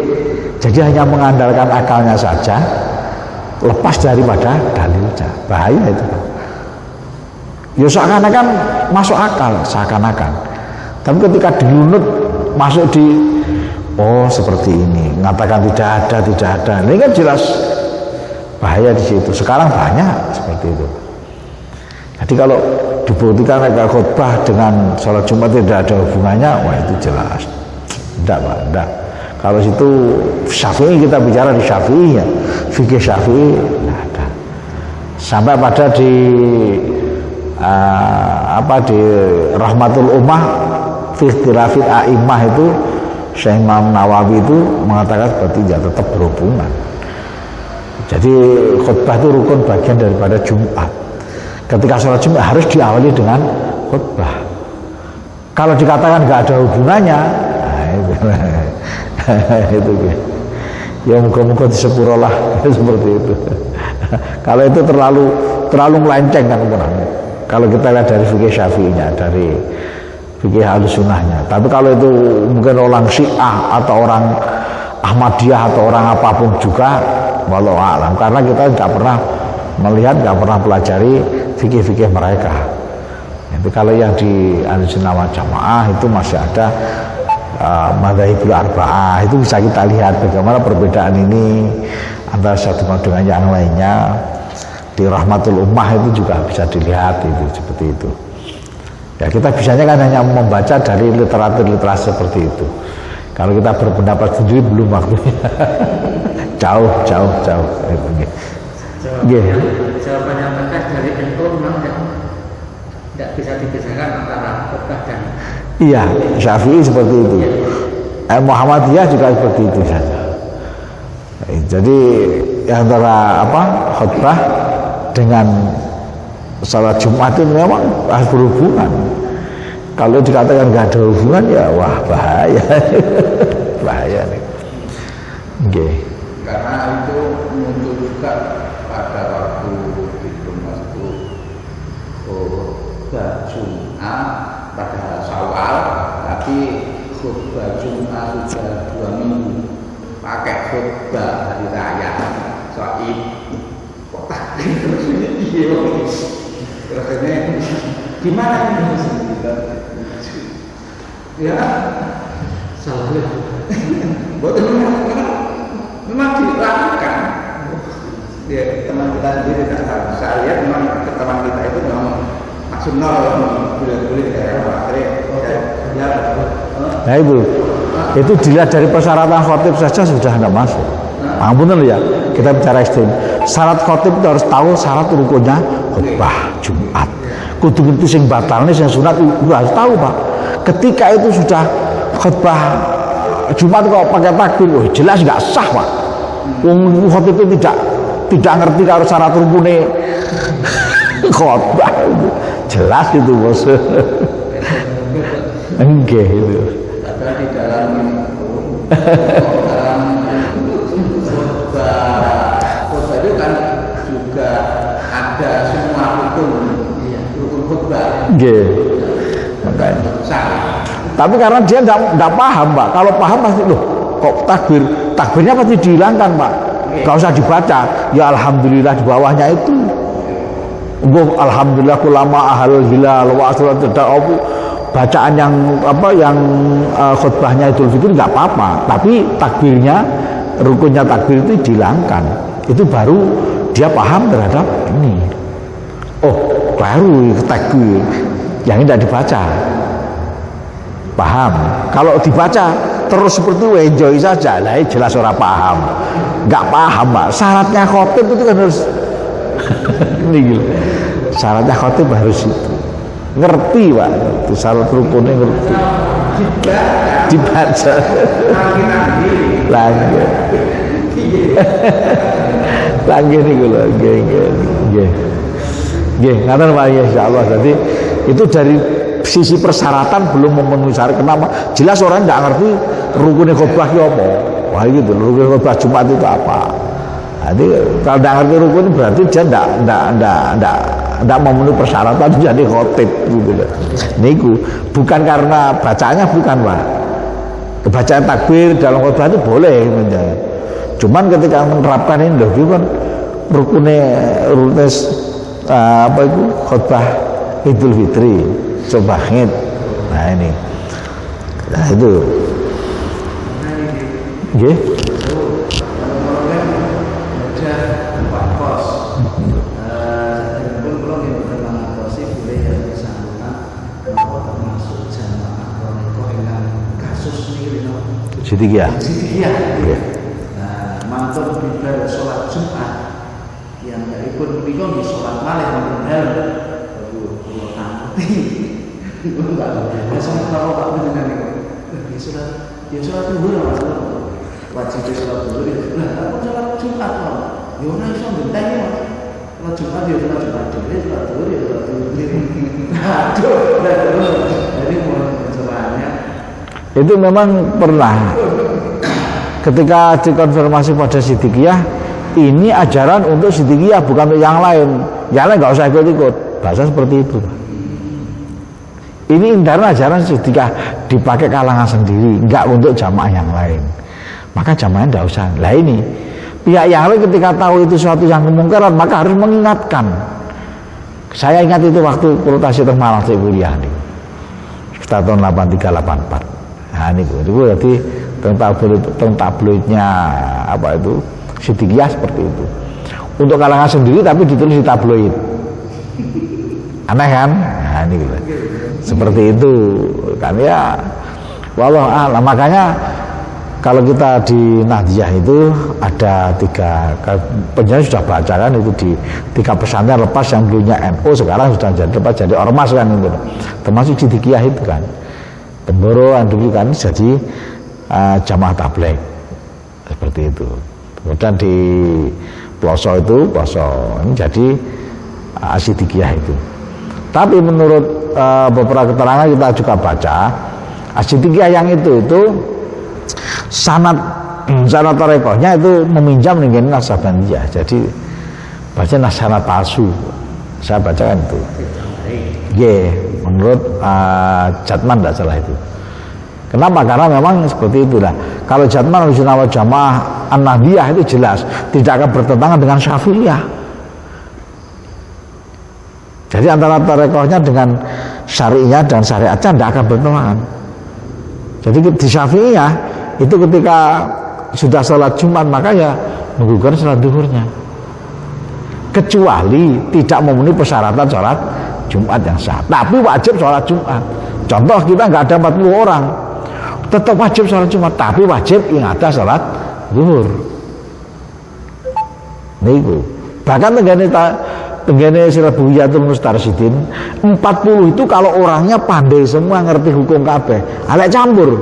Jadi hanya mengandalkan akalnya saja, lepas daripada dalilnya. Bahaya itu. Ya seakan-akan masuk akal, seakan-akan. Tapi ketika dilunut masuk di seperti ini, mengatakan tidak ada. Ini kan jelas bahaya di situ. Sekarang banyak seperti itu. Jadi kalau dibuktikan agak khutbah dengan sholat Jumat tidak ada hubungannya, wah itu jelas. Tidak Pak, tidak. Kalau situ Syafi'i, kita bicara di Syafi'i ya, fikih Syafi'i tidak ada. Sampai pada di di Rahmatul Ummah fi ikhtilafil a'immah itu Syekh Imam Nawawi itu mengatakan seperti ya tetap berhubungan. Jadi khutbah itu rukun bagian daripada Jumat. Ketika sholat Jumat harus diawali dengan khutbah. Kalau dikatakan nggak ada hubungannya, itu ya muka-muka disepurolah seperti itu. Kalau itu terlalu melenceng kan ukurannya. Kalau kita lihat dari fikih Syafi'inya, dari fikih Ahlussunnahnya. Tapi kalau itu mungkin orang Syiah atau orang Ahmadiyah atau orang apapun juga, wallahu a'lam, karena kita nggak pernah melihat, nggak pernah pelajari fikih-fikih mereka. Itu kalau yang di Ahlussunnah wal Jamaah itu masih ada madzhabul arba'ah, itu bisa kita lihat bagaimana perbedaan ini antara satu dengan yang lainnya. Di Rahmatul Ummah itu juga bisa dilihat itu seperti itu. Ya kita bisanya kan hanya membaca dari literatur seperti itu. Kalau kita berpendapat sendiri belum waktunya. jauh. Jawabannya tegas dari NU memang tidak bisa dipisahkan antara khutbah dan. Iya, Syafi'i seperti itu. Muhammadiyah juga seperti itu saja. Jadi antara khutbah dengan salat Jumat itu memang harus berhubungan. Kalau dikatakan nggak ada hubungan ya wah bahaya. Bahaya nih. Okay. Karena itu muncul juga pada waktu itu masuk khutbah Jumat pada Syawal, tapi khutbah Jumat sudah 2 minggu pakai khutbah hari raya Soid. Kok terus ini gimana ini? Ya Salah ya. memang dilakukan. Ya, teman kita sendiri tidak tahu. Saya lihat memang teman kita itu memang maksud boleh ya. Nah itu dilihat dari persyaratan khotib saja sudah tidak masuk. Ampun ya, kita bicara ekstrim. Syarat khotib itu harus tahu syarat rukunnya khutbah Jumat. Kudu itu sing batal nih, sing sunat itu harus tahu Pak. Ketika itu sudah khutbah Jumat kok pakai takbir, jelas nggak sah Pak. Wong khotib itu tidak ngerti kalau syarat rukunnya khutbah. Jelas itu bos. Enggak itu. Padahal di dalam khutbah itu kan juga ada semua rukun khutbah. Enggak. Makanya. Tapi karena dia nggak paham Pak. Kalau paham pasti kok takbirnya pasti dihilangkan Pak. Gak usah dibaca. Ya alhamdulillah di bawahnya itu. Alhamdulillah kulama ahal hilal wa asrat bacaan yang khutbahnya Idul Fitri nggak apa-apa, tapi takbirnya, rukunnya takbir itu dihilangkan. Itu baru dia paham terhadap ini. Oh, baru takbir yang tidak dibaca. Paham? Kalau dibaca terus seperti itu enjoy saja, lah jelas orang paham. Nggak paham, Pak. Syaratnya khotib itu kan harus ini gitu. Syaratnya khotib harus itu. Ngerti, Pak. Itu syarat rukunnya ngerti. Dibaca. Lagi. Lagi nih gue lagi. Ngatain Pak, insyaallah. Jadi itu dari sisi persyaratan belum memenuhi syarat. Kenapa? Jelas orang nggak ngerti rukunnya khutbah itu apa. Wah gitu, rukunnya khutbah Jumat itu apa. Jadi kalau nggak ngerti rukun berarti dia nggak memenuhi persyaratan jadi khotib gitu. Niku bukan karena bacaannya, bukan, Pak. Bacaan takbir dalam khutbah itu boleh, cuman ketika menerapkan ini loh, itu kan rukunnya khutbah Idul Fitri, coba ngit. Nah ini, nah itu, yeah. Sidikiyah. Nah, mantap ibadah sholat Jumat yang ikut bingung di sholat malam malam kalau nanti enggak biasanya kalau tak mendengar itu sholat dulu wajib sholat dulu. Nah, aku sholat Jumat loh. Ya ora iso benteng ya. Sholat Jumat ya sholat Jumat dhewe, sholat dulu ya sholat dulu. Aduh, jadi mau percobaannya itu memang pernah ketika dikonfirmasi pada Sidikiyah, ini ajaran untuk Sidikiyah bukan untuk yang lain nggak usah ikut-ikut, bahasa seperti itu. Ini karena ajaran Sidikiyah dipakai kalangan sendiri, nggak untuk jamaah yang lain, maka jamaah nggak usah. Lah ini pihak yang lain ketika tahu itu suatu yang kemungkaran maka harus mengingatkan. Saya ingat itu waktu rotasi teng Malang saya kuliah nih, sekitar tahun 83-84. Nah ini itu berarti tentang tabloidnya apa itu Sidikiyah seperti itu, untuk kalangan sendiri tapi ditulis di tabloid. Aneh kan? Nah ini gitu. Seperti itu kan ya, wallahu a'lam. Makanya kalau kita di Nahdiyah itu ada 3, penjelasan sudah baca kan itu di 3 pesantren lepas yang dulunya NU sekarang sudah jadi lepas jadi ormas kan itu, termasuk Sidikiyah itu kan. Temboro dulu kan jadi jamaah tabligh seperti itu. Kemudian di Ploso itu ini jadi Sidikiyah itu. Tapi menurut beberapa keterangan kita juga baca Sidikiyah yang itu sanad tarekohnya itu meminjam dengan Naksabandiyah. Jadi baca sanad palsu. Saya bacakan itu. Menurut Jatman tidak salah itu. Kenapa? Karena memang seperti itu lah. Kalau Jatman Ahlussunnah wal Jamaah An-Nahdiyah itu jelas tidak akan bertentangan dengan Syafi'iyah. Jadi antara tarekohnya dengan syari'iyah dan syariatnya tidak akan bertentangan. Jadi di Syafi'iyah itu ketika sudah sholat Jumat maka ya menggugurkan sholat duhurnya, kecuali tidak memenuhi persyaratan sholat Jumat yang sah. Tapi wajib sholat Jumat. Contoh kita nggak ada 40 orang, tetap wajib sholat Jumat, tapi wajib ingatan sholat zuhur. Niku. Bahkan tenggane Sirabuyatul Mustarsyidin 40 itu kalau orangnya pandai semua ngerti hukum kabeh, alek campur.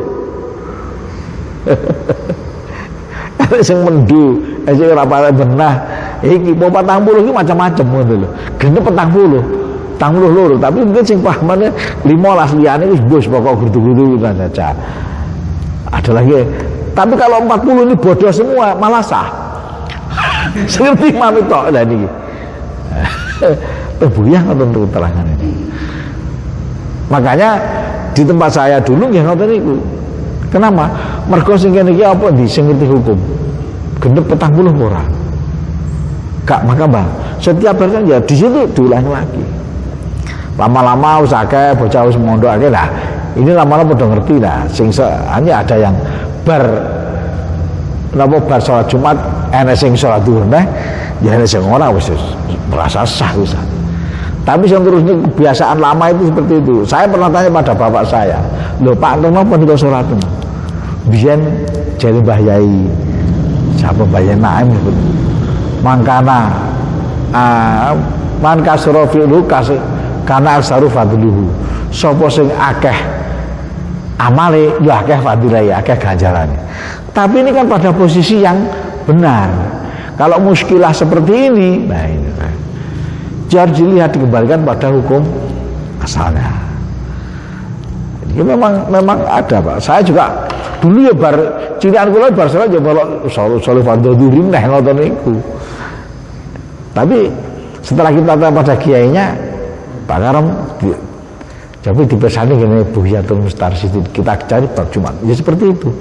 Alek sing mendu, sing ora pare benah. Iki mau 40 iki macam-macam ngono lho. Genep 40. Tangluh loro, tapi mungkin sing pahamane 15 liyane wis bos pokok grudu-grudu saja. Ada lagi. Tapi kalau 40 ini bodoh semua, malah sah. Seperti manut tok lah niki. Terbuyang atau terangan ini. Makanya di tempat saya dulu nggih ngoten niku. Kenapa? Mergo sing kene iki apa ndi sing ngerti hukum. Genep 40 ora. Gak maka Bang, setiap hari kan ya di situ diulangi lagi. Lama-lama wis akeh bocah wis mondok akeh lah. Ini lama-lama udah ngerti lah. Hanya ada yang bar salat Jumat enek sing salat zuhur neh, ya enek sing ora wis merasa sah wis. Tapi yang terus ini kebiasaan lama itu seperti itu. Saya pernah tanya pada bapak saya, "Lho Pak, kenapa niku salat?" Biyen jare Mbah Yai, siapa Mbah Yai Naim mangkana man kasra fi'lu kana aksaru fadluhu. Sapa sing akeh amale ya akeh fadilah, akeh ganjarane. Tapi ini kan pada posisi yang benar. Kalau muskilah seperti ini, nah ini harus dilihat, dikembalikan pada hukum asalnya. Jadi memang ada Pak. Saya juga dulu ya bar cirian kula bar salat ya balok saleh fardhu dhuhri neh ngoten niku. Tapi setelah kita tanya pada kiainya Pak Karam, jadi dipesani gini Buhyatul Mustarsyidin, kita cari bab Jumat. Ya seperti itu.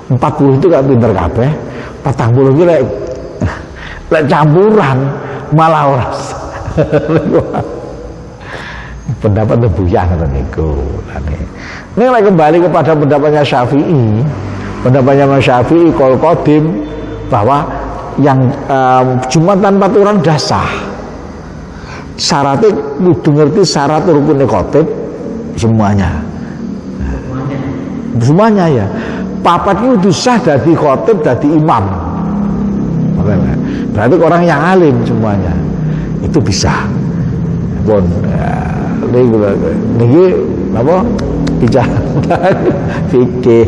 40 itu kan pinter kabeh, 40 iki lek campuran malah ora. Pendapat Buyah ngoten niku. Ini lagi kembali kepada pendapatnya Syafi'i. Pendapatnya Syafi'i Qaul Qadim bahwa yang Jumat tanpa aturan dah sah. Syaratnya kudu ngerti syarat rukun khotib semuanya. Semuanya ya. Papat itu sah dari khotib, dari imam. Berarti orang yang alim semuanya. Itu bisa. Bon, niki apa? Bicara fikih.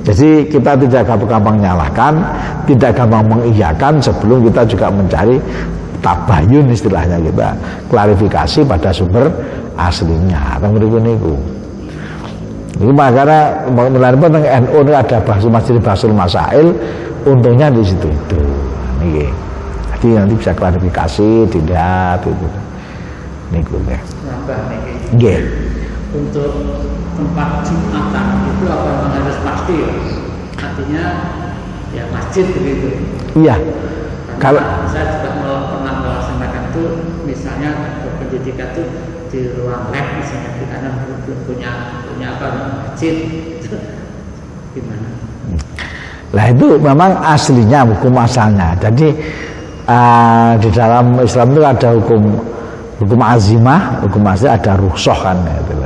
Jadi kita tidak gampang nyalahkan, tidak gampang mengiyakan sebelum kita juga mencari tabayun, istilahnya kita klarifikasi pada sumber aslinya. Niku. Ini makanya melalui NU ini ada Basul Masail, untungnya di situ itu. Niki. Jadi nanti bisa klarifikasi, dilihat itu. Niku ya. Nggih. Untuk tempat Jumatan itu apa memang harus pasti ya? Artinya ya masjid begitu. Iya. Kalau saya juga pernah melaksanakan itu, misalnya pendidikan itu di ruang lab misalnya, di kanan punya apa masjid, gimana? Lah itu memang aslinya hukum asalnya. Jadi di dalam Islam itu ada hukum azimah, hukum asli ada rukhsah kan gitu.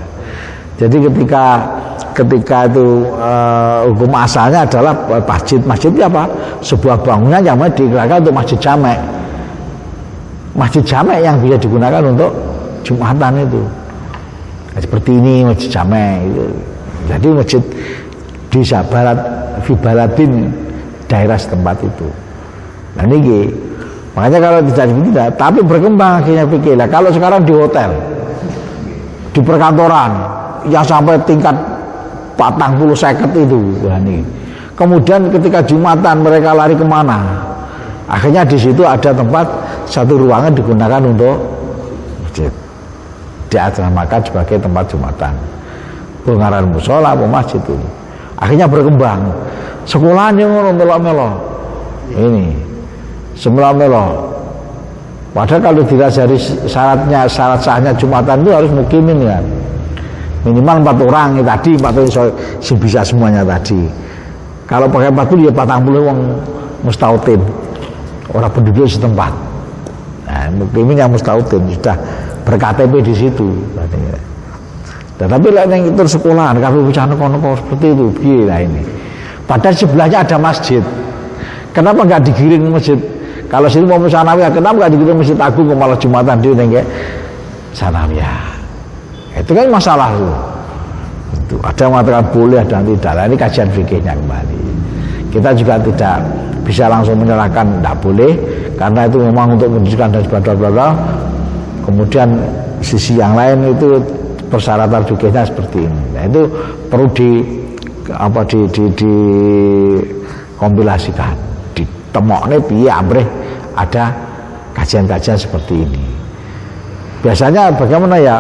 Jadi ketika itu hukum asalnya adalah masjid itu apa? Sebuah bangunan yang digunakan untuk masjid jamek. Masjid jamek yang bisa digunakan untuk Jumatan itu. Seperti ini masjid jamek itu. Jadi masjid di Baladin daerah setempat itu. Nah ini makanya kalau tidak, tapi berkembang akhirnya pikir lah. Kalau sekarang di hotel, di perkantoran, yang sampai tingkat 40-50 itu, wah ini. Kemudian ketika Jumatan mereka lari kemana? Akhirnya di situ ada tempat satu ruangan digunakan untuk masjid. Diasramakan sebagai tempat Jumatan. Pengaran musola, masjid itu. Akhirnya berkembang. Sekolahnya melok-melok. Ini. Semula melo. Padahal kalau dilihat dari syarat sahnya Jumatan itu harus mukimin ya. Minimal 4 orang ya tadi, 4 orang bisa semuanya tadi. Kalau pakai 40 ya 40 orang mustautin, orang penduduk setempat. Nah, mukimin yang mustautin sudah ber-KTP di situ. Tetapi lain yang itu sekolahan, kalau bicara kono seperti itu, piye lah ini. Padahal sebelahnya ada masjid. Kenapa nggak digiring masjid? Kalau sini mau sanawiyah, kenapa nggak digiring masjid agung ke malah Jumatan dia nengke sanawiyah? Itu kan masalah itu. Ada yang mengatakan boleh, ada yang tidak. Nah, ini kajian fikihnya kembali. Kita juga tidak bisa langsung menyerahkan tidak boleh, karena itu memang untuk pendidikan dan sebagainya. Kemudian sisi yang lain itu persyaratan fikihnya seperti ini. Nah, itu perlu dikompilasikan, ditemokne piye amrih ada kajian-kajian seperti ini. Biasanya bagaimana ya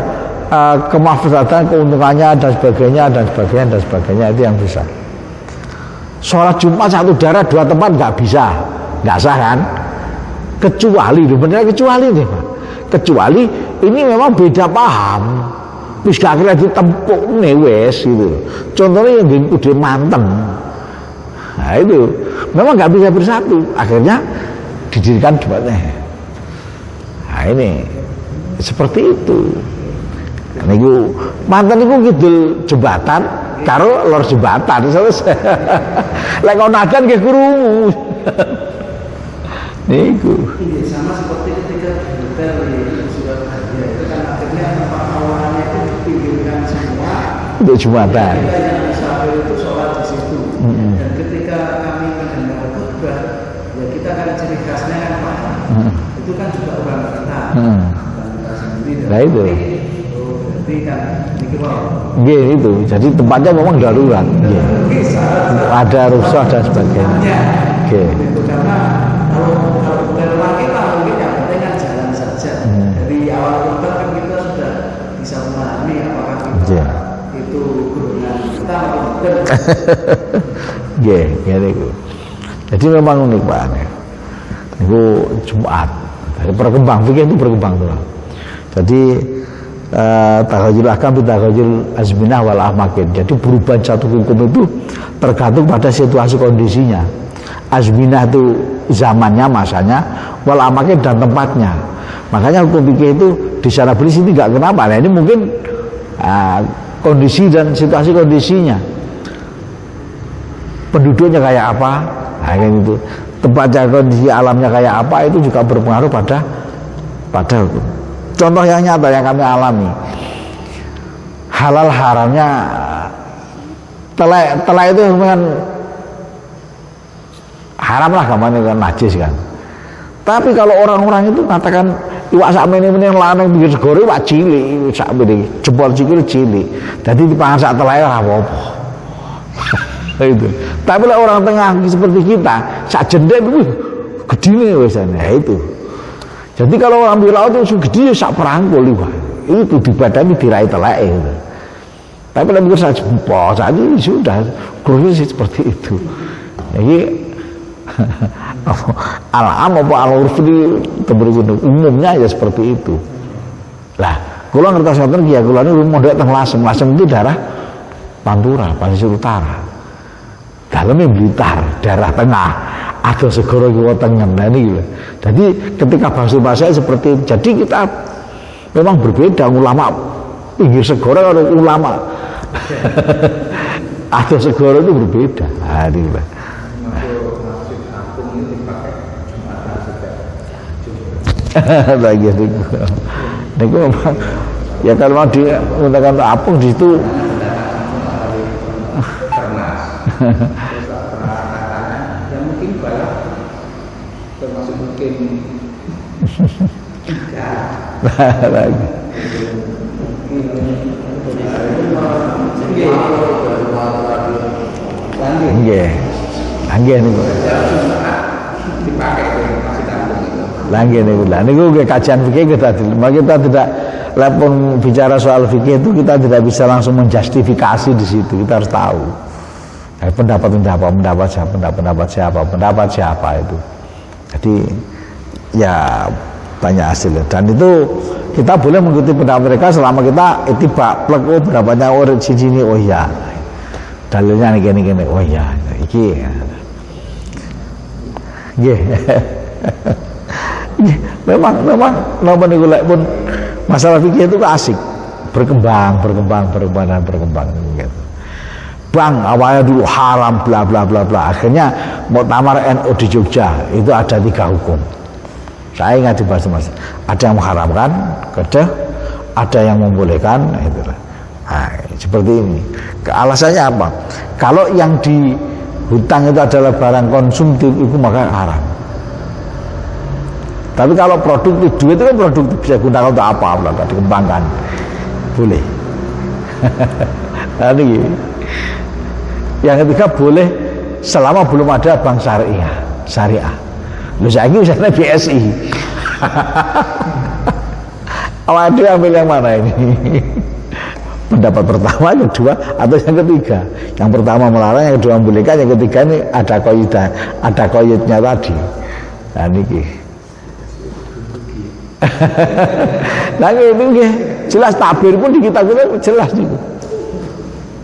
kemafsadatan, keuntungannya dan sebagainya itu yang bisa. Sholat Jumat satu daerah 2 tempat nggak bisa, nggak sah kan? Kecuali nih Pak. kecuali ini memang beda paham. Wis gak kira ditempukne wis gitu. Contohnya yang udah manten. Nah itu memang nggak bisa bersatu. Akhirnya didirikan debatnya. Nah ini seperti itu. Niku manten niku kidul jembatan karo lor jembatan selesai. Lek ono nadan nggih krungu. Niku. Iya, sama seperti ketika hotel di surat hadiah itu kan akhirnya tempat awalannya itu dipinggirkan semua Untuk jembatan. kita yang musafir itu sholat di situ. Dan ketika kami mendengar khutbah, ya kita kan ciri khasnya kan paham. Itu kan juga orang kita, bukan kita sendiri. Nah itu. Berarti kan dikira Nggih itu. Jadi tempatnya memang darurat. Nggih. Ada rusuh dan sebagainya. Nggih. itu karena kalau hotel rumah kita mungkin yang penting kan jalan saja. Dari awal khutbah kan kita sudah bisa memahami apakah kita itu golongan kita atau bukan. Nggih, ngene iku. Jadi memang unik Pak. Niku Jumat. Dari berkembang fikih itu berkembang terus. Jadi takhayul ahkam takhayul azminah wal ahmakin. Jadi perubahan satu hukum itu tergantung pada situasi kondisinya. Azminah itu zamannya, masanya, wal ahmakin dan tempatnya. Makanya hukum fikih itu di secara berisik tidak kenapa. Nah ini mungkin kondisi dan situasi kondisinya. Penduduknya kayak apa? Nah kayak gitu. Tempatnya, kondisi alamnya kayak apa itu juga berpengaruh pada hukum. Contoh yang nyata yang kami alami, halal haramnya telai itu kan haram lah, gamane kan najis kan. Tapi kalau orang-orang itu katakan iwak sakmene yang lanang pinggir segoro iwak cilik, sakmene jempol cikil cilik. Jadi dipangan sak telai ora apa-apa. Itu. Tapi lah orang tengah seperti kita, sak jendek itu gedine wesane. Ya itu. Jadi kalau orang ambil laut itu gede sak perangkul itu dibadani dirai teleke gitu. Tapi kalau mikir sak jempol saja sudah kurangnya seperti itu. Jadi al-am apa al-urf ini umumnya ya seperti itu. Lah, kula ngertos ngoten ki ya kula niku mondok teng Lasem. Lasem itu daerah Pantura, Pasisir Utara. Dalamnya Blitar, daerah tengah. Ada segoro kiwa tengen. Nah ini gitu. Jadi ketika bahasa seperti itu, jadi kita memang berbeda ulama pinggir segoro atau ulama. Ada segoro itu berbeda. Nah, ini gitu. Lagi niku memang ya kalau mau menggunakan apung di situ ya mungkin balap termasuk mungkin lagi nggih niku dipakai masih tampung itu. Lagi niku kajian fikih kita tidak lapun bicara soal fikih itu kita tidak bisa langsung menjustifikasi di situ. Kita harus tahu pendapat siapa itu. Jadi ya banyak hasilnya dan itu kita boleh mengikuti pendapat mereka selama kita itibak plek pendapatnya orang sini oh iya dalilnya gini oh iya iki nggih. Memang niku lek pun masalah fikih itu asik, berkembang gitu. Bang, awalnya dulu haram bla bla bla bla. Akhirnya Muktamar NU di Jogja itu ada 3 hukum. Saya ingat dibahas Mas. Ada yang mengharamkan, ada yang membolehkan, itulah. Nah, seperti ini. Alasannya apa? Kalau yang di hutang itu adalah barang konsumtif itu maka haram. Tapi kalau produktif, duit itu kan produktif bisa gunakan untuk apa? Dikembangkan, boleh. Nah, ini. Yang ketiga boleh selama belum ada bank syariah. Lu saiki usahane BSI. Awak dia ambil yang mana ini? Pendapat pertama, yang kedua, atau yang ketiga? Yang pertama melarang, yang kedua membolehkan, yang ketiga ini ada koidnya tadi. Nah niki. Nah itu nggih jelas tabir pun di kitab-kitab jelas niku.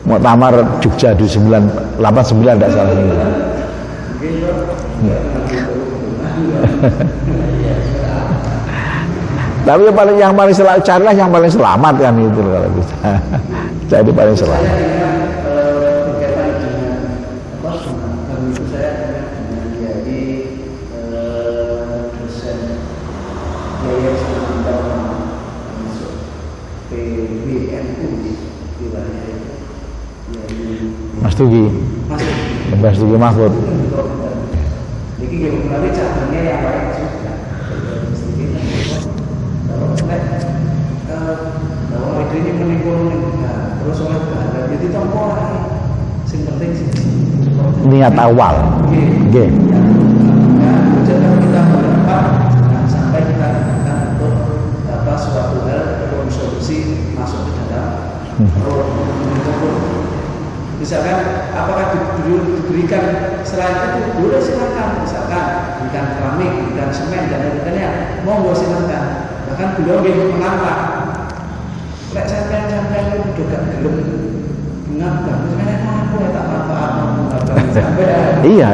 Muktamar Jogja di 989 tidak salah ini. Tapi yang paling selamat carilah yang paling selamat kan itu kalau bisa. Jadi paling selamat. Berkaitan dengan apa kami itu saya dengan jadi dosen Yaya Sumanto masuk PBNU di wilayah itu. Mas Tugi Mahfud. Jadi melalui cabangnya yang lain juga. Bahwa ini menimbulkan terus oleh bahan jadi tombol sing penting sih Niat awal. Nggih. Jangan kita berempat sampai kita gunakan untuk suatu hal konsumsi masuk ke dalam misalkan apakah diberikan selain itu boleh silakan, misalkan berikan keramik, berikan semen dan lain-lainnya, monggo silakan. Bahkan beliau menantang, lek sampai itu juga belum mengapa, misalnya aku tak manfaat Iya,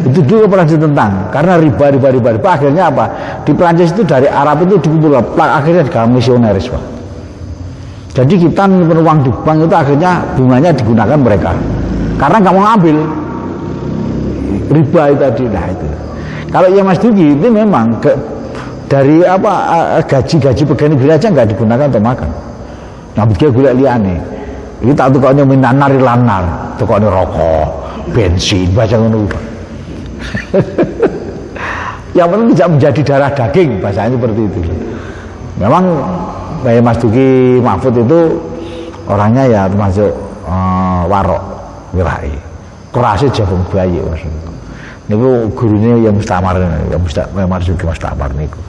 itu juga pernah ditentang karena riba. Akhirnya apa? Di Prancis itu dari Arab itu dikumpulkan, akhirnya digawe misionaris, Pak. Jadi kita menyimpan uang di bank itu akhirnya bunganya digunakan mereka karena nggak mau ngambil riba itu tadi. Nah itu kalau yang Mas Dugi itu memang dari apa gaji pegawai negeri aja nggak digunakan untuk makan. Nah bikin gula liane ini tak tuh kalau minan lanar tuh kalau rokok bensin baca ngono. Yang penting tidak menjadi darah daging bahasanya seperti itu. Memang kayak Mas Dugi Mahfud itu orangnya ya termasuk warok wirai kerasnya jagung bayi maksudnya niku gurunya yang Mustamar Dugi Mustamar niku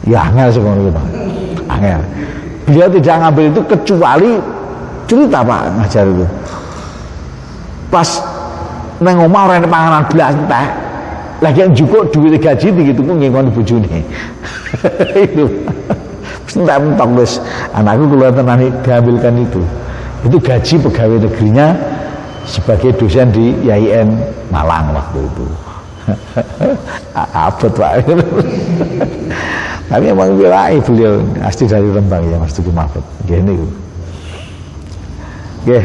ya angel sih ngono Pak angel beliau tidak ngambil itu kecuali cerita Pak ngajar itu pas nang omah ora enek panganan blas entek lagi yang cukup duit gaji begitu pun nggih bojone itu tidak mentok guys, anakku keluar nanti diambilkan itu gaji pegawai negerinya sebagai dosen di IAIN Malang waktu itu. Abot Pak. Tapi emang wilayah beliau asli dari Rembang ya Mas Dugi Mahfud. Gini, gih.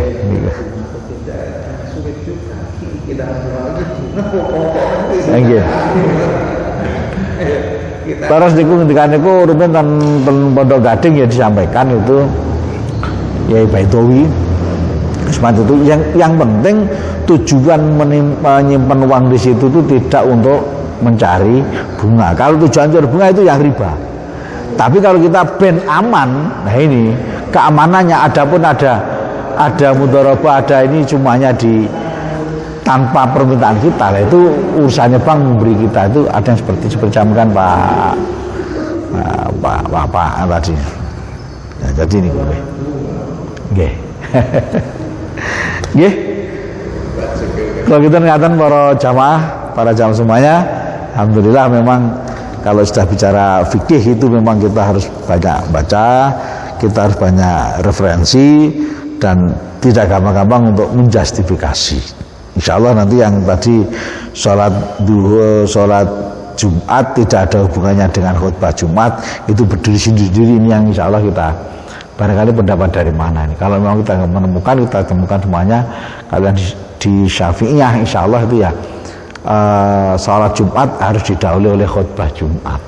Sulit juga kita terus niku ketika niku rumen ten Pondok Gading ya disampaikan itu ya Baitowi seperti itu yang penting tujuan menyimpan uang di situ itu tidak untuk mencari bunga. Kalau tujuan mencari bunga itu yang riba. Tapi kalau kita ben aman, nah ini keamanannya adapun ada mudharabah, ada ini semuanya di tanpa permintaan kita lah, itu urusannya bank memberi kita itu ada yang seperti sampaikan Pak tadi. Ya, jadi ini gue. Nggih. Nggih. Kalau kita ngatakan para jamaah semuanya, alhamdulillah memang kalau sudah bicara fikih itu memang kita harus banyak baca, kita harus banyak referensi dan tidak gampang-gampang untuk menjustifikasi. Insya Allah nanti yang tadi sholat Jumat tidak ada hubungannya dengan khutbah Jumat, itu berdiri sendiri ini yang insya Allah kita barangkali pendapat dari mana ini. Kalau memang kita menemukan, kita temukan semuanya. Kalian di Syafi'iyah insya Allah itu ya sholat Jumat harus didahului oleh khutbah Jumat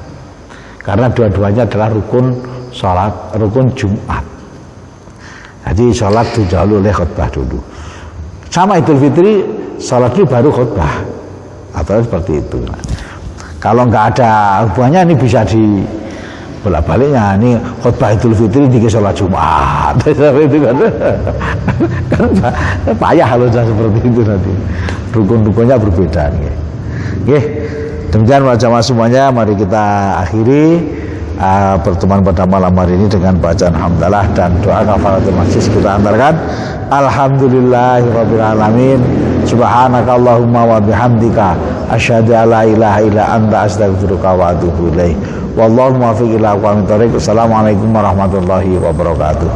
karena dua-duanya adalah rukun Jumat. Jadi sholat didahului oleh khutbah dulu. Sama Idul Fitri, sholat itu baru khutbah atau seperti itu. Kalau nggak ada hubungannya ini bisa di bolak-baliknya. Ini khutbah Idul Fitri di sholat Jumat, itu kan payah kalau sudah seperti itu nanti. Rukun-rukunnya berbeda. Oke, demikian jamaah semuanya. Mari kita akhiri pertemuan pada malam hari ini dengan bacaan hamdalah dan doa kafaratul majlis. Kita antarkan alhamdulillahirabbil alamin, subhanakallahumma wa bihamdika asyhadu an la ilaha illa anta astaghfiruka wa atubu ilaik. Wallahu muwaffiq ila aqwamit thoriq. Assalamualaikum warahmatullahi wabarakatuh.